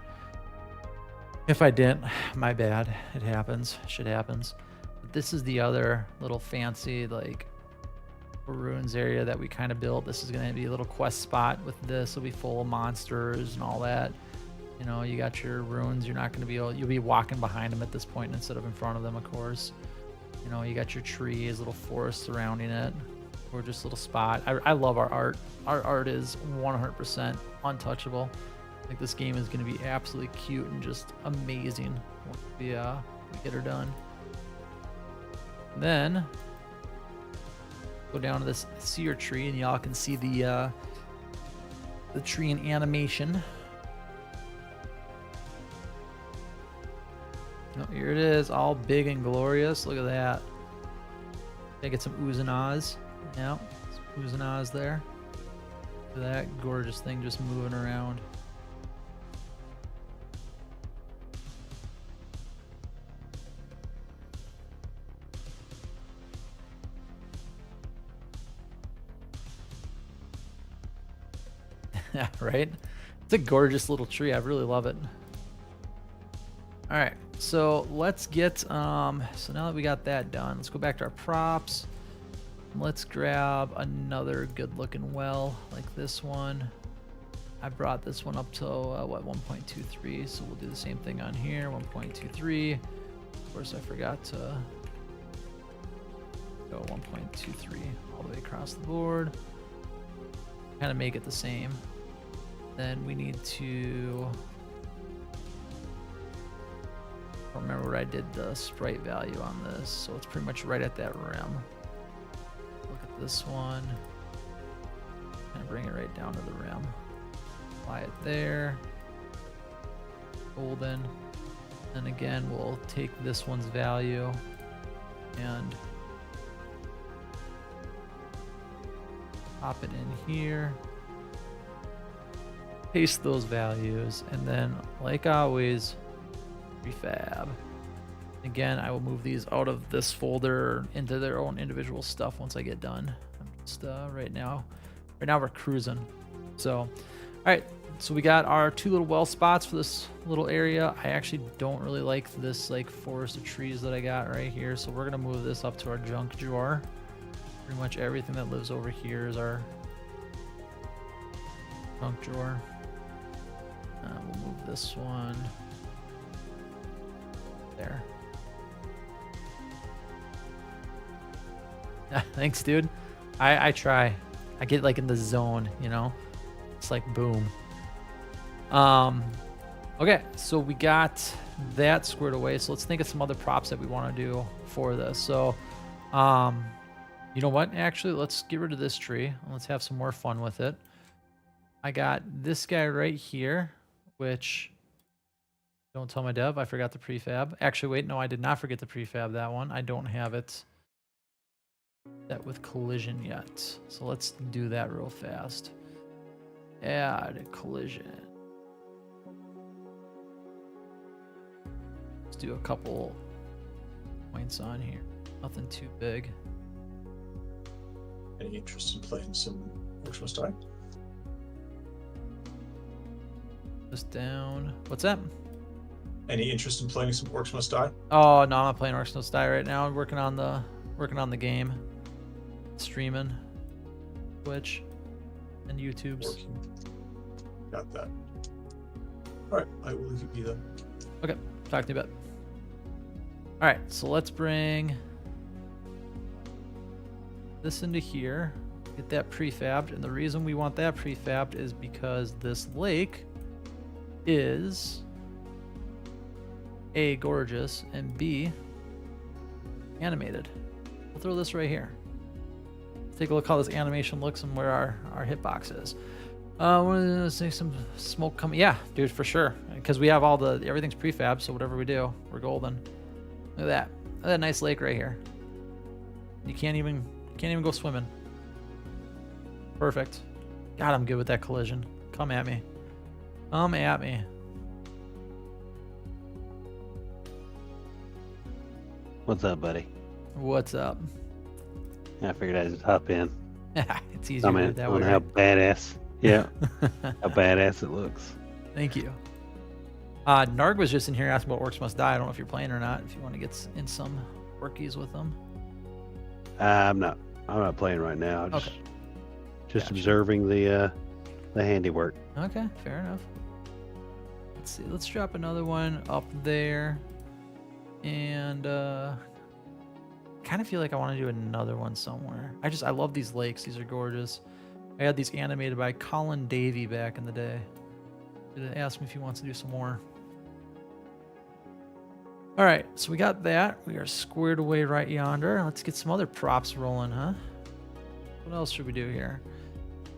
if I didn't, my bad. It happens. Shit happens. But this is the other little fancy like ruins area that we kind of built. This is going to be a little quest spot with this. It'll be full of monsters and all that. You know, you got your ruins. You're not going to be able, you'll be walking behind them at this point instead of in front of them, of course. You know, you got your trees, little forest surrounding it. Gorgeous little spot. I love our art. Our art is 100% untouchable. Like this game is going to be absolutely cute and just amazing once we get her done. And then go down to this sear tree, and y'all can see the tree in animation. Oh, here it is, all big and glorious. Look at that. Gotta get some oohs and ahs. Yeah, some oohs and ahs there. Look at that gorgeous thing just moving around. Yeah, right? It's a gorgeous little tree. I really love it. All right, so let's get, so now that we got that done, let's go back to our props. Let's grab another good looking well like this one. I brought this one up to, what, 1.23, so we'll do the same thing on here, 1.23. Of course, I forgot to go 1.23 all the way across the board. Kind of make it the same. Then we need to, I don't remember what I did the sprite value on this, so it's pretty much right at that rim. Look at this one, and bring it right down to the rim. Apply it there, golden, and again we'll take this one's value and pop it in here. Paste those values, and then like always, refab. Again, I will move these out of this folder into their own individual stuff once I get done. I'm just right now we're cruising. So all right, so we got our two little well spots for this little area. I actually don't really like this like forest of trees that I got right here, so we're gonna move this up to our junk drawer. Pretty much everything that lives over here is our junk drawer. We'll move this one there. Thanks, dude. I try. I get like in the zone, you know? It's like boom. Okay, so we got that squared away. So let's think of some other props that we want to do for this. So, you know what? Actually, let's get rid of this tree and let's have some more fun with it. I got this guy right here, which, don't tell my dev, I forgot the prefab. Actually, wait, no, I did not forget the prefab that one. I don't have it set with collision yet. So let's do that real fast. Add collision. Let's do a couple points on here. Nothing too big. Any interest in playing some Christmas time? Just down. What's that? Any interest in playing some Orcs Must Die? Oh no, I'm not playing Orcs Must Die right now. I'm working on the game. Streaming. Twitch. And YouTube's. Working. Got that. All right, I will leave you be then. Okay, talk to you about. All right, so let's bring this into here. Get that prefabbed, and the reason we want that prefabbed is because this lake is A, gorgeous, and B, animated. We'll throw this right here. Take a look how this animation looks and where our hitbox is. We're gonna see some smoke coming. Yeah, dude, for sure. Because we have everything's prefab, so whatever we do, we're golden. Look at that. Look at that nice lake right here. You can't even go swimming. Perfect. God, I'm good with that collision. Come at me. Come at me. What's up, buddy? What's up? I figured I'd just hop in. It's easier Comment that on way. how badass. Yeah, how badass it looks. Thank you. Narg was just in here asking about Orcs Must Die. I don't know if you're playing or not. If you want to get in some workies with them. I'm not playing right now. I'm Okay. just Gotcha. observing the handiwork. Okay, fair enough. Let's see. Let's drop another one up there. And kind of feel like I want to do another one somewhere. I love these lakes. These are gorgeous. I had these animated by Colin Davey back in the day. Did ask me if he wants to do some more. All right, so we got that. We are squared away right yonder. Let's get some other props rolling, huh? What else should we do here?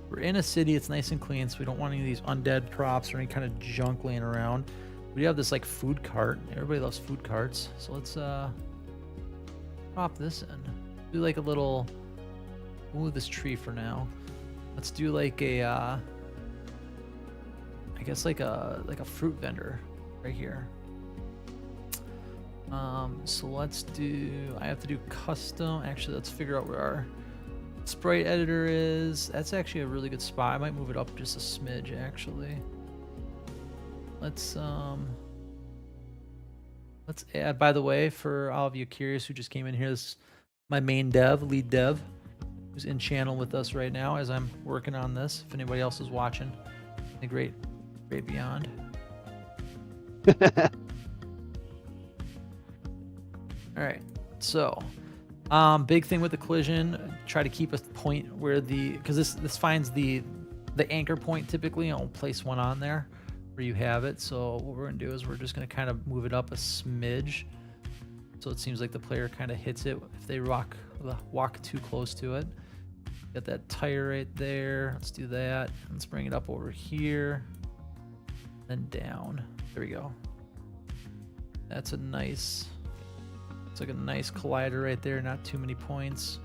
We're in a city. It's nice and clean, so we don't want any of these undead props or any kind of junk laying around. We do have this like food cart. Everybody loves food carts. So let's prop this in. Do like a little, we'll move this tree for now. Let's do like a I guess like a fruit vendor right here. So let's do, I have to do custom. Actually, let's figure out where our sprite editor is. That's actually a really good spot. I might move it up just a smidge actually. Let's add, by the way, for all of you curious who just came in here, this is my main lead dev, who's in channel with us right now as I'm working on this. If anybody else is watching, the great beyond. All right, so big thing with the collision, try to keep a point where because this finds the anchor point typically, and I'll place one on there where you have it. So what we're gonna do is we're just gonna kind of move it up a smidge, so it seems like the player kind of hits it if they walk too close to it. Got that tire right there. Let's do that. Let's bring it up over here, then down. There we go. That's a nice. It's like a nice collider right there. Not too many points.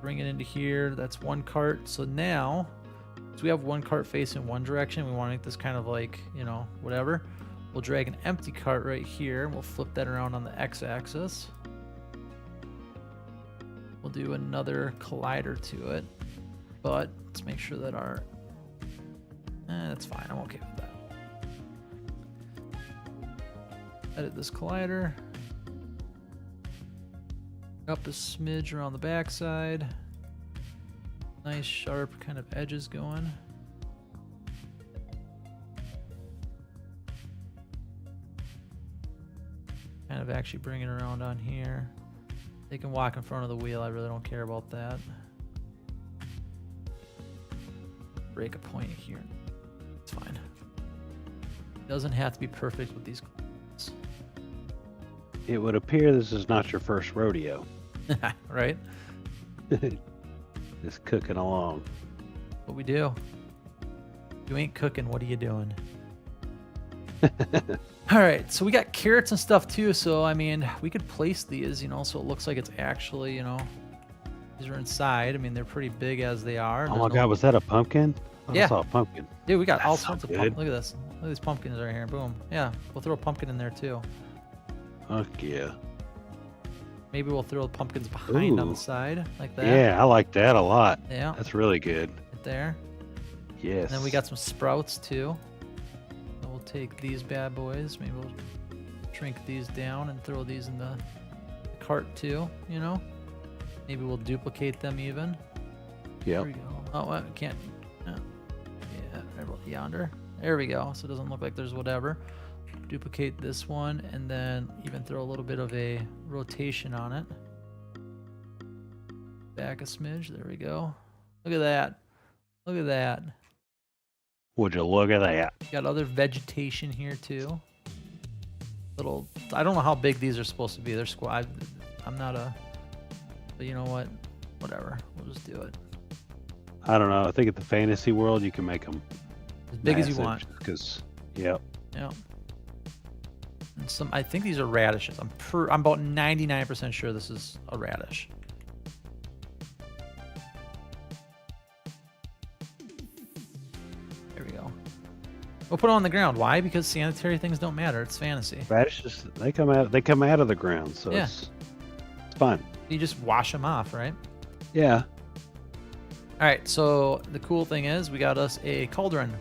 Bring it into here. That's one cart. So now, so we have one cart facing one direction. We want to make this kind of like, you know, whatever. We'll drag an empty cart right here. We'll flip that around on the x-axis. We'll do another collider to it, but let's make sure that our, that's fine. I'm okay with that. Edit this collider. Up a smidge around the backside. Nice sharp kind of edges going. Kind of actually bring it around on here. They can walk in front of the wheel. I really don't care about that. Break a point here. It's fine. Doesn't have to be perfect with these. It would appear this is not your first rodeo. Right? Just cooking along. What we do. You ain't cooking, what are you doing? All right, so we got carrots and stuff too. So, I mean, we could place these, you know, so it looks like it's actually, you know, these are inside. I mean, they're pretty big as they are. Oh my God, was that a pumpkin? Yeah. I saw a pumpkin. Dude, we got all That's so sorts of good. pumpkins. Look at this. Look at these pumpkins right here. Boom. Yeah, we'll throw a pumpkin in there too. Fuck yeah. Maybe we'll throw pumpkins behind on Ooh. the side like that. Yeah, I like that a lot. Yeah, That's really good. right there. Yes. And then we got some sprouts too. So we'll take these bad boys. Maybe we'll shrink these down and throw these in the cart too, you know? Maybe we'll duplicate them even. There Yep. we go. Oh, I can't. Yeah, right about yonder. There we go. So it doesn't look like there's whatever. Duplicate this one and then even throw a little bit of a rotation on it. Back a smidge. There we go. Look at that. Look at that. Would you look at that? Got other vegetation here too. Little. I don't know how big these are supposed to be. They're squad. I'm not a. But you know what? Whatever. We'll just do it. I don't know. I think at the fantasy world you can make them As big as you want. Because, yep. Yeah. And some. I think these are radishes. I'm about 99% sure this is a radish. There we go. We'll put it on the ground. Why? Because sanitary things don't matter. It's fantasy. Radishes, they come out of the ground, so Yeah. it's fine. You just wash them off, right? Yeah. All right, so the cool thing is we got us a cauldron.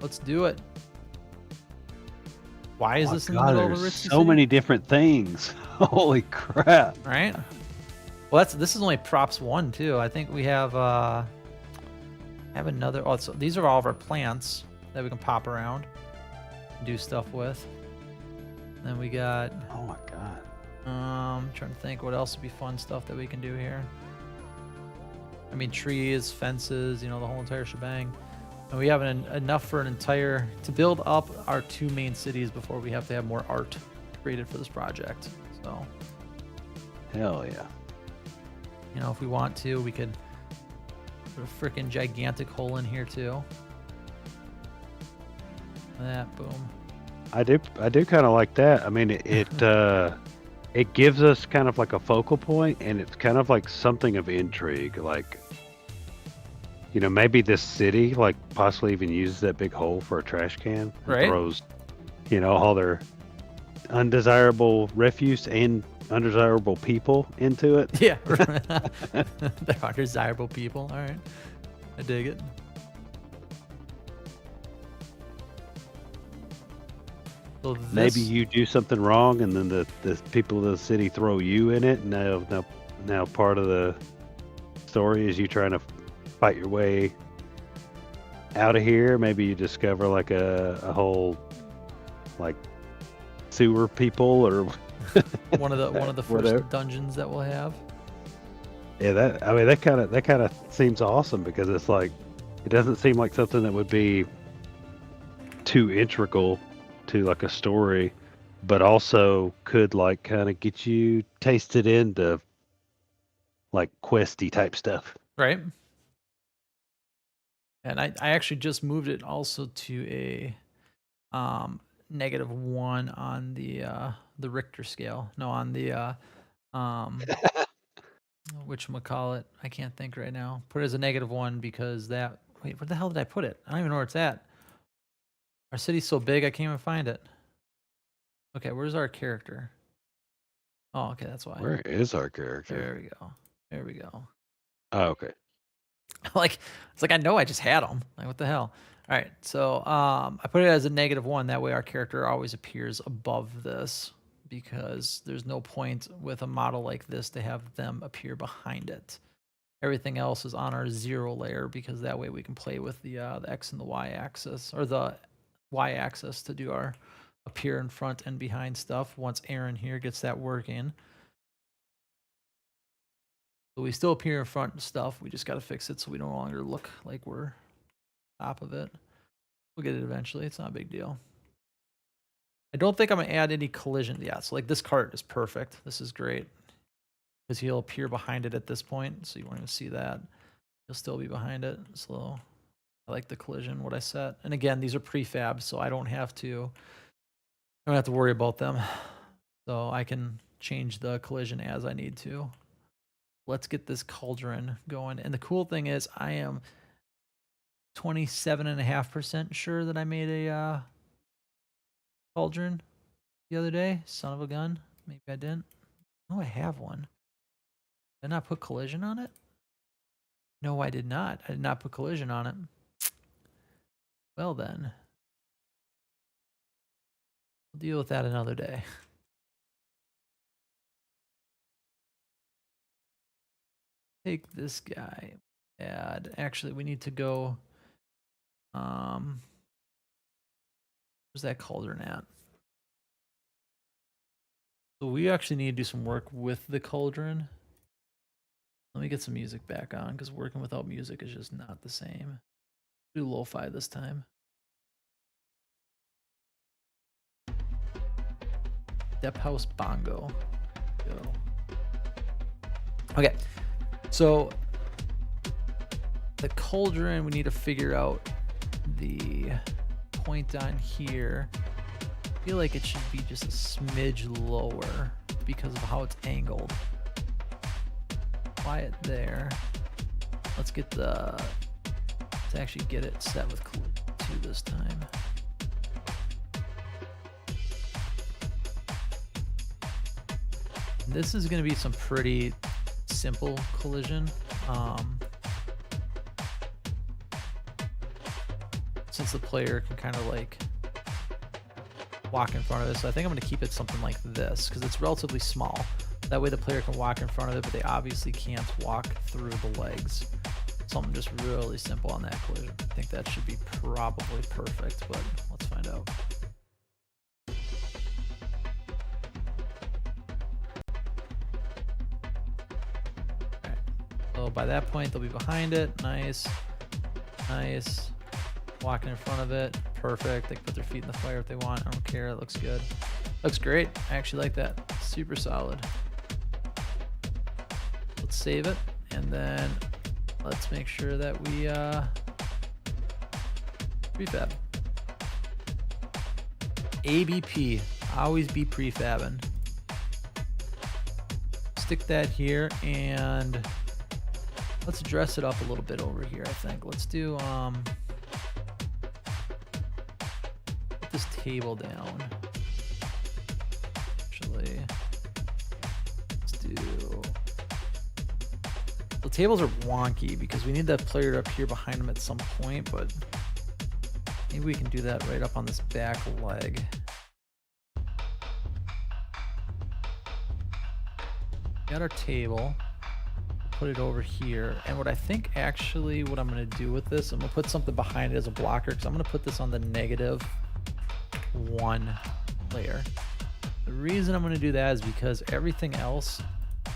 Let's do it. Why is Oh this in God, the middle of there's a risky so city? many different things. Holy crap. Right? Well, this is only props 1 too. I think we have another. Oh, so these are all of our plants that we can pop around, and do stuff with. Then we got. Oh my God. Trying to think what else would be fun stuff that we can do here. I mean, trees, fences, you know, the whole entire shebang. And we have enough for to build up our 2 main cities before we have to have more art created for this project. So, Hell yeah. you know, if we want to, we could put a freaking gigantic hole in here too. That, boom. I do kind of like that. I mean, it gives us kind of like a focal point, and it's kind of like something of intrigue. Like, you know, maybe this city like possibly even uses that big hole for a trash can, and Right. throws, you know, all their undesirable refuse and undesirable people into it. Yeah. They're undesirable people. All right. I dig it. So Maybe you do something wrong, and then the people of the city throw you in it. And now part of the story is you trying to fight your way out of here. Maybe you discover like a whole like sewer people or one of the Whatever. first dungeons that we'll have. yeah. That kind of seems awesome, because it's like it doesn't seem like something that would be too integral to like a story, but also could like kind of get you tasted into like questy type stuff. Right. And I actually just moved it also to a -1 on the Richter scale. No, on the whatchamacallit. I can't think right now. Put it as a -1 because that. Wait, where the hell did I put it? I don't even know where it's at. Our city's so big I can't even find it. Okay, where's our character? Oh, okay, that's why. Where is our character? There we go. There we go. Oh, okay. Like, it's like I know I just had them. Like, what the hell? All right, so I put it as a -1. That way our character always appears above this, because there's no point with a model like this to have them appear behind it. Everything else is on our 0 layer, because that way we can play with the X and the Y axis, or the Y axis, to do our appear in front and behind stuff once Aaron here gets that working. So we still appear in front and stuff. We just got to fix it so we no longer look like we're top of it. We'll get it eventually. It's not a big deal. I don't think I'm going to add any collision. Yeah, so like this cart is perfect. This is great, because he'll appear behind it at this point, so you won't even see that. He'll still be behind it. So I like the collision, what I set. And again, these are prefabs, so I don't have to worry about them. So I can change the collision as I need to. Let's get this cauldron going. And the cool thing is I am 27.5% sure that I made a cauldron the other day. Son of a gun. Maybe I didn't. Oh, I have one. Did I not put collision on it? No, I did not. I did not put collision on it. Well then. We'll deal with that another day. Take this guy. Add. Actually, we need to go. Where's that cauldron at? So we actually need to do some work with the cauldron. Let me get some music back on because working without music is just not the same. Do lo-fi this time. Dep House Bongo. Go. Okay, so the cauldron, we need to figure out the point on here. I feel like it should be just a smidge lower because of how it's angled. Apply it there. Let's get let's actually get it set with collision 2 this time. This is going to be some pretty simple collision. Since the player can kind of like walk in front of it. So I think I'm going to keep it something like this because it's relatively small. That way the player can walk in front of it, but they obviously can't walk through the legs. Something just really simple on that collision. I think that should be probably perfect, but let's find out. Okay. So by that point, they'll be behind it. Nice. Nice. Walking in front of it. Perfect. They can put their feet in the fire if they want. I don't care. It looks good. Looks great. I actually like that. Super solid. Let's save it. And then let's make sure that we prefab. ABP. Always be prefabbing. Stick that here and let's dress it up a little bit over here, I think. Let's do put this table down. Actually, let's do. The tables are wonky because we need that player up here behind him at some point, but maybe we can do that right up on this back leg. Got our table. Put it over here. And what I think actually what I'm going to do with this, I'm going to put something behind it as a blocker because I'm going to put this on the -1 layer. The reason I'm going to do that is because everything else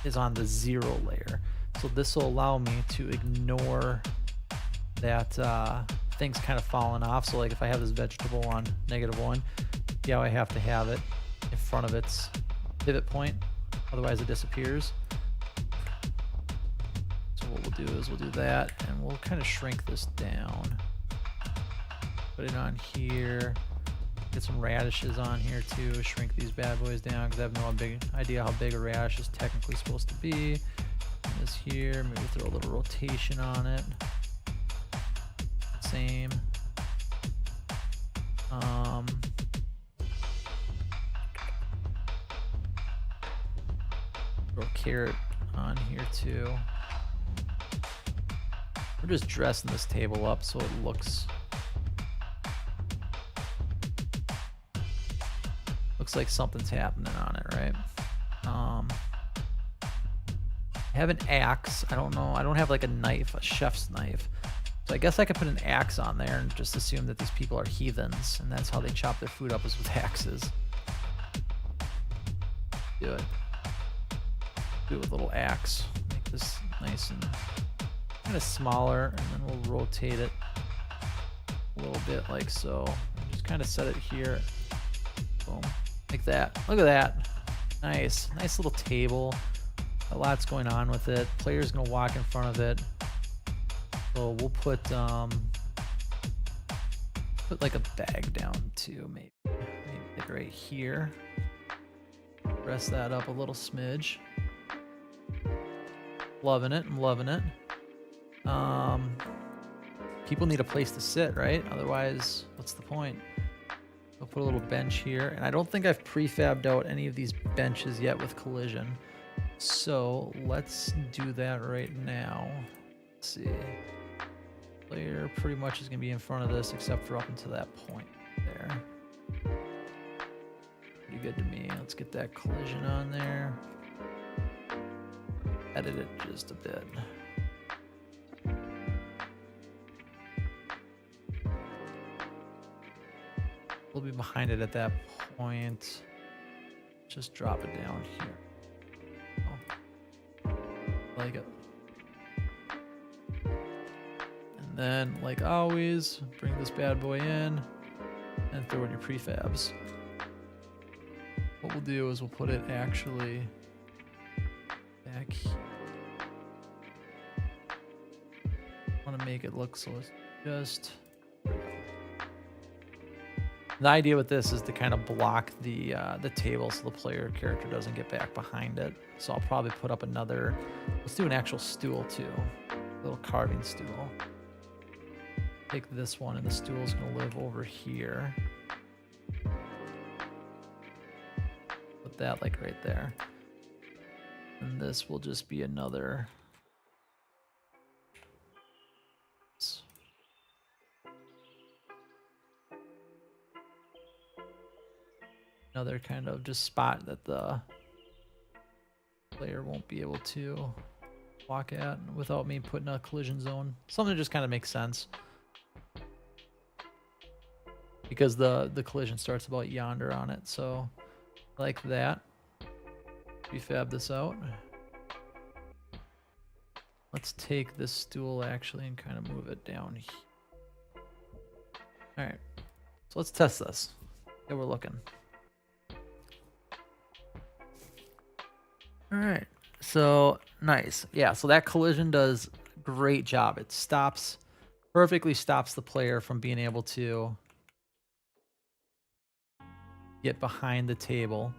is on the 0 layer. So this will allow me to ignore that things kind of falling off. So like if I have this vegetable on -1, yeah, I have to have it in front of its pivot point. Otherwise it disappears. So what we'll do is we'll do that and we'll kind of shrink this down. Put it on here. Get some radishes on here too. Shrink these bad boys down because I have no idea how big a radish is technically supposed to be. And this here, maybe throw a little rotation on it. Same. Throw a carrot on here too. We're just dressing this table up so it looks like something's happening on it, right? I have an axe. I don't know. I don't have like a knife, a chef's knife. So I guess I could put an axe on there and just assume that these people are heathens and that's how they chop their food up is with axes. Do it. Do it with a little axe. Make this nice and kind of smaller, and then we'll rotate it a little bit like so. Just kind of set it here. Boom. Like that. Look at that. Nice. Nice little table. A lot's going on with it. Player's gonna walk in front of it. So we'll put like a bag down too, maybe like right here. Press that up a little smidge. Loving it. I'm loving it. People need a place to sit, right? Otherwise, what's the point? I'll put a little bench here, and I don't think I've prefabbed out any of these benches yet with collision. So let's do that right now. Let's see. Player pretty much is going to be in front of this except for up until that point there. Pretty good to me. Let's get that collision on there. Edit it just a bit. We'll be behind it at that point. Just drop it down here. Oh. Like it. And then, like always, bring this bad boy in and throw in your prefabs. What we'll do is we'll put it actually back here. I want to make it look so it's just... The idea with this is to kind of block the table so the player character doesn't get back behind it. So I'll probably put up another, let's do an actual stool too, a little carving stool. Take this one and the stool's gonna live over here. Put that like right there. And this will just be another. Another kind of just spot that the player won't be able to walk at without me putting a collision zone. Something that just kind of makes sense. Because the collision starts about yonder on it, so like that. Prefab this out. Let's take this stool actually and kind of move it down here. Alright, so let's test this. Yeah, we're looking. All right, so nice. Yeah, so that collision does great job. It perfectly stops the player from being able to get behind the table.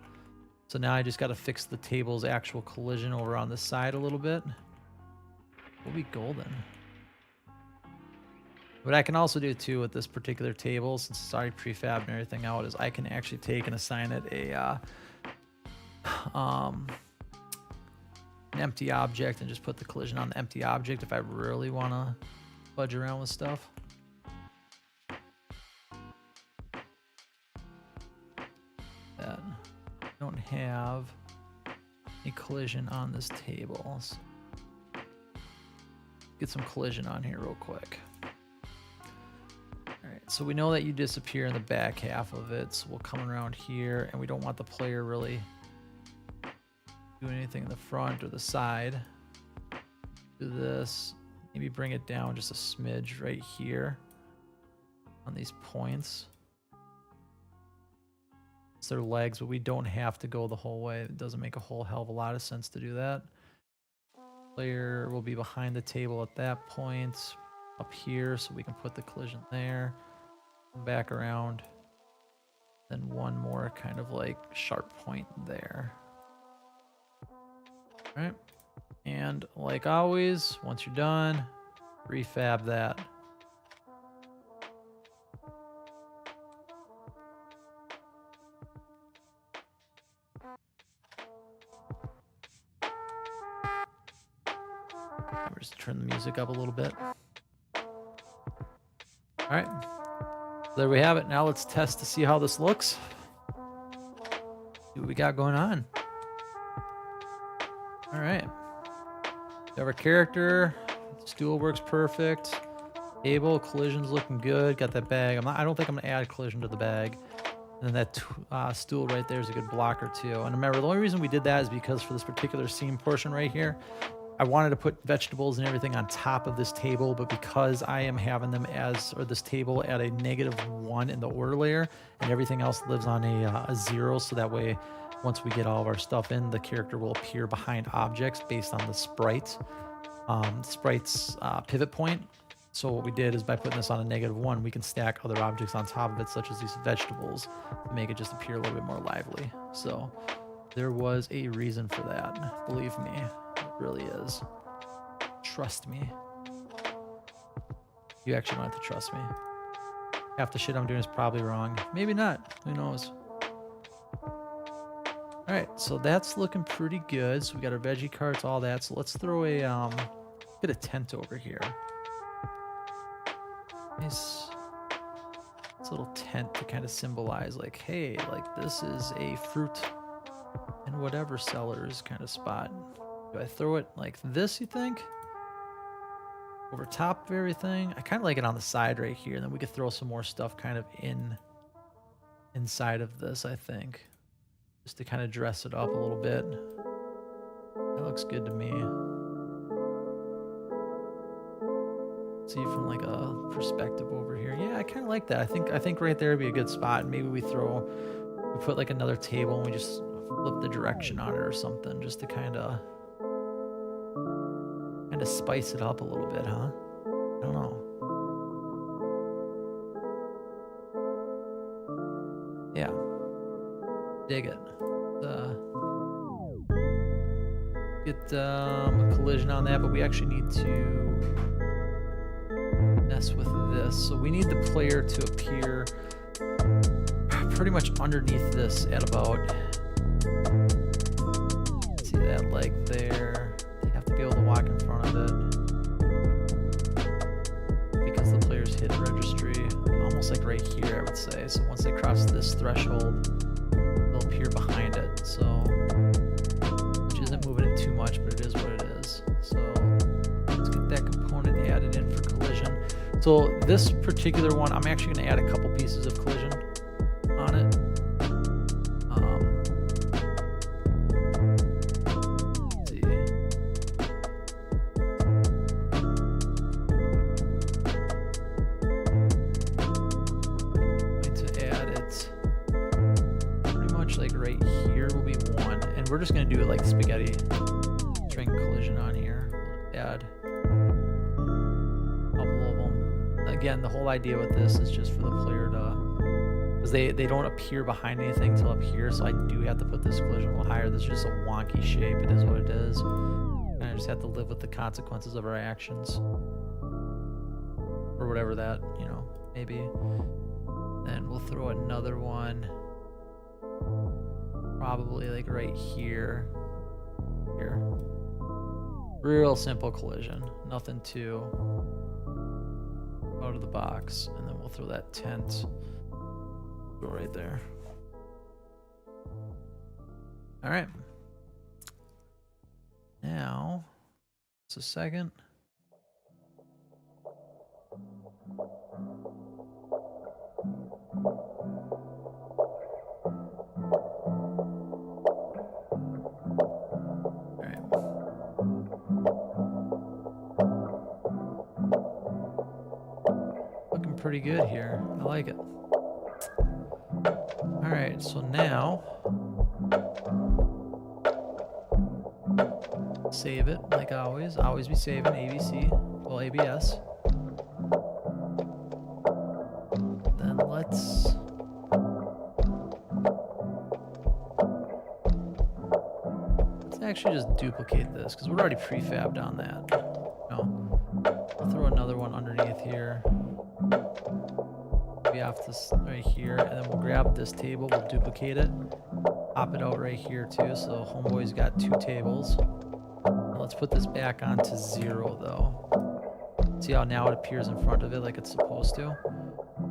So now I just got to fix the table's actual collision over on the side a little bit. We'll be golden. What I can also do too with this particular table, since it's already prefabbed and everything out, is I can actually take and assign it an empty object and just put the collision on the empty object if I really want to fudge around with stuff. That I don't have a collision on this table. So get some collision on here real quick. All right, so we know that you disappear in the back half of it, so we'll come around here, and we don't want the player really do anything in the front or the side. Do this, maybe bring it down just a smidge right here on these points. It's their legs, but we don't have to go the whole way. It doesn't make a whole hell of a lot of sense to do that. Player will be behind the table at that point, up here, so we can put the collision there. Come back around. Then one more kind of like sharp point there. All right, and like always, once you're done, refab that. We're just turn the music up a little bit. All right, there we have it. Now let's test to see how this looks. See what we got going on. All right, we have our character. Stool works perfect. Table collision's looking good. Got that bag. I don't think I'm gonna add collision to the bag. And then that stool right there is a good blocker too. And remember, the only reason we did that is because for this particular seam portion right here, I wanted to put vegetables and everything on top of this table, but because I am having them this table at a -1 in the order layer, and everything else lives on a 0, so that way, once we get all of our stuff in, the character will appear behind objects based on the sprite's pivot point. So what we did is by putting this on a -1, we can stack other objects on top of it, such as these vegetables, to make it just appear a little bit more lively. So there was a reason for that. Believe me, it really is. Trust me. You actually don't have to trust me. Half the shit I'm doing is probably wrong. Maybe not. Who knows? All right, so that's looking pretty good. So we got our veggie carts, all that. So let's throw a bit of tent over here. Nice. This little tent to kind of symbolize, like, hey, like this is a fruit and whatever sellers kind of spot. Do I throw it like this, you think? Over top of everything? I kind of like it on the side right here. And then we could throw some more stuff kind of inside of this, I think. Just to kind of dress it up a little bit. That looks good to me. See from like a perspective over here. Yeah, I kind of like that. I think right there would be a good spot. Maybe we put like another table and we just flip the direction on it or something, just to kind of spice it up a little bit, huh? I don't know. Yeah, dig it. Get a collision on that, but we actually need to mess with this. So we need the player to appear pretty much underneath this at about, see that leg there. They have to be able to walk in front of it because the player's hit registry, almost like right here, I would say. So once they cross this threshold, they'll appear behind it. So, which isn't moving it too much, but it is what it is. So let's get that component added in for collision. So this particular one, I'm actually going to add a couple pieces of collision on it. Let's see. I'm going to add it pretty much like right here will be one, and we're just going to do it like spaghetti string collision on here. We'll add again, the whole idea with this is just for the player to, because they don't appear behind anything till up here, so I do have to put this collision a little higher. This is just a wonky shape. It is what it is. And I just have to live with the consequences of our actions. Or whatever that, you know, maybe. Then we'll throw another one. Probably like right here. Here. Real simple collision. Nothing too out of the box, and then we'll throw that tent, go right there. All right, now it's a second. Pretty good here. I like it. All right, so now save it like always. Always be saving ABC, well ABS. Then let's actually just duplicate this because we're already prefabbed on that. No, I'll throw another one underneath here. Off this right here, and then we'll grab this table, we'll duplicate it, pop it out right here too, so homeboy's got two tables. Now let's put this back onto 0 though. See how now it appears in front of it like it's supposed to?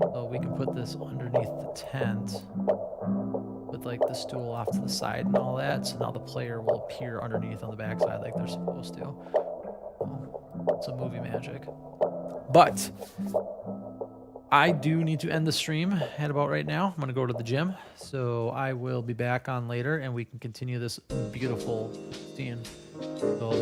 So we can put this underneath the tent with like the stool off to the side and all that, so now the player will appear underneath on the backside like they're supposed to. It's a movie magic. But I do need to end the stream at about right now. I'm going to go to the gym. So I will be back on later and we can continue this beautiful scene. So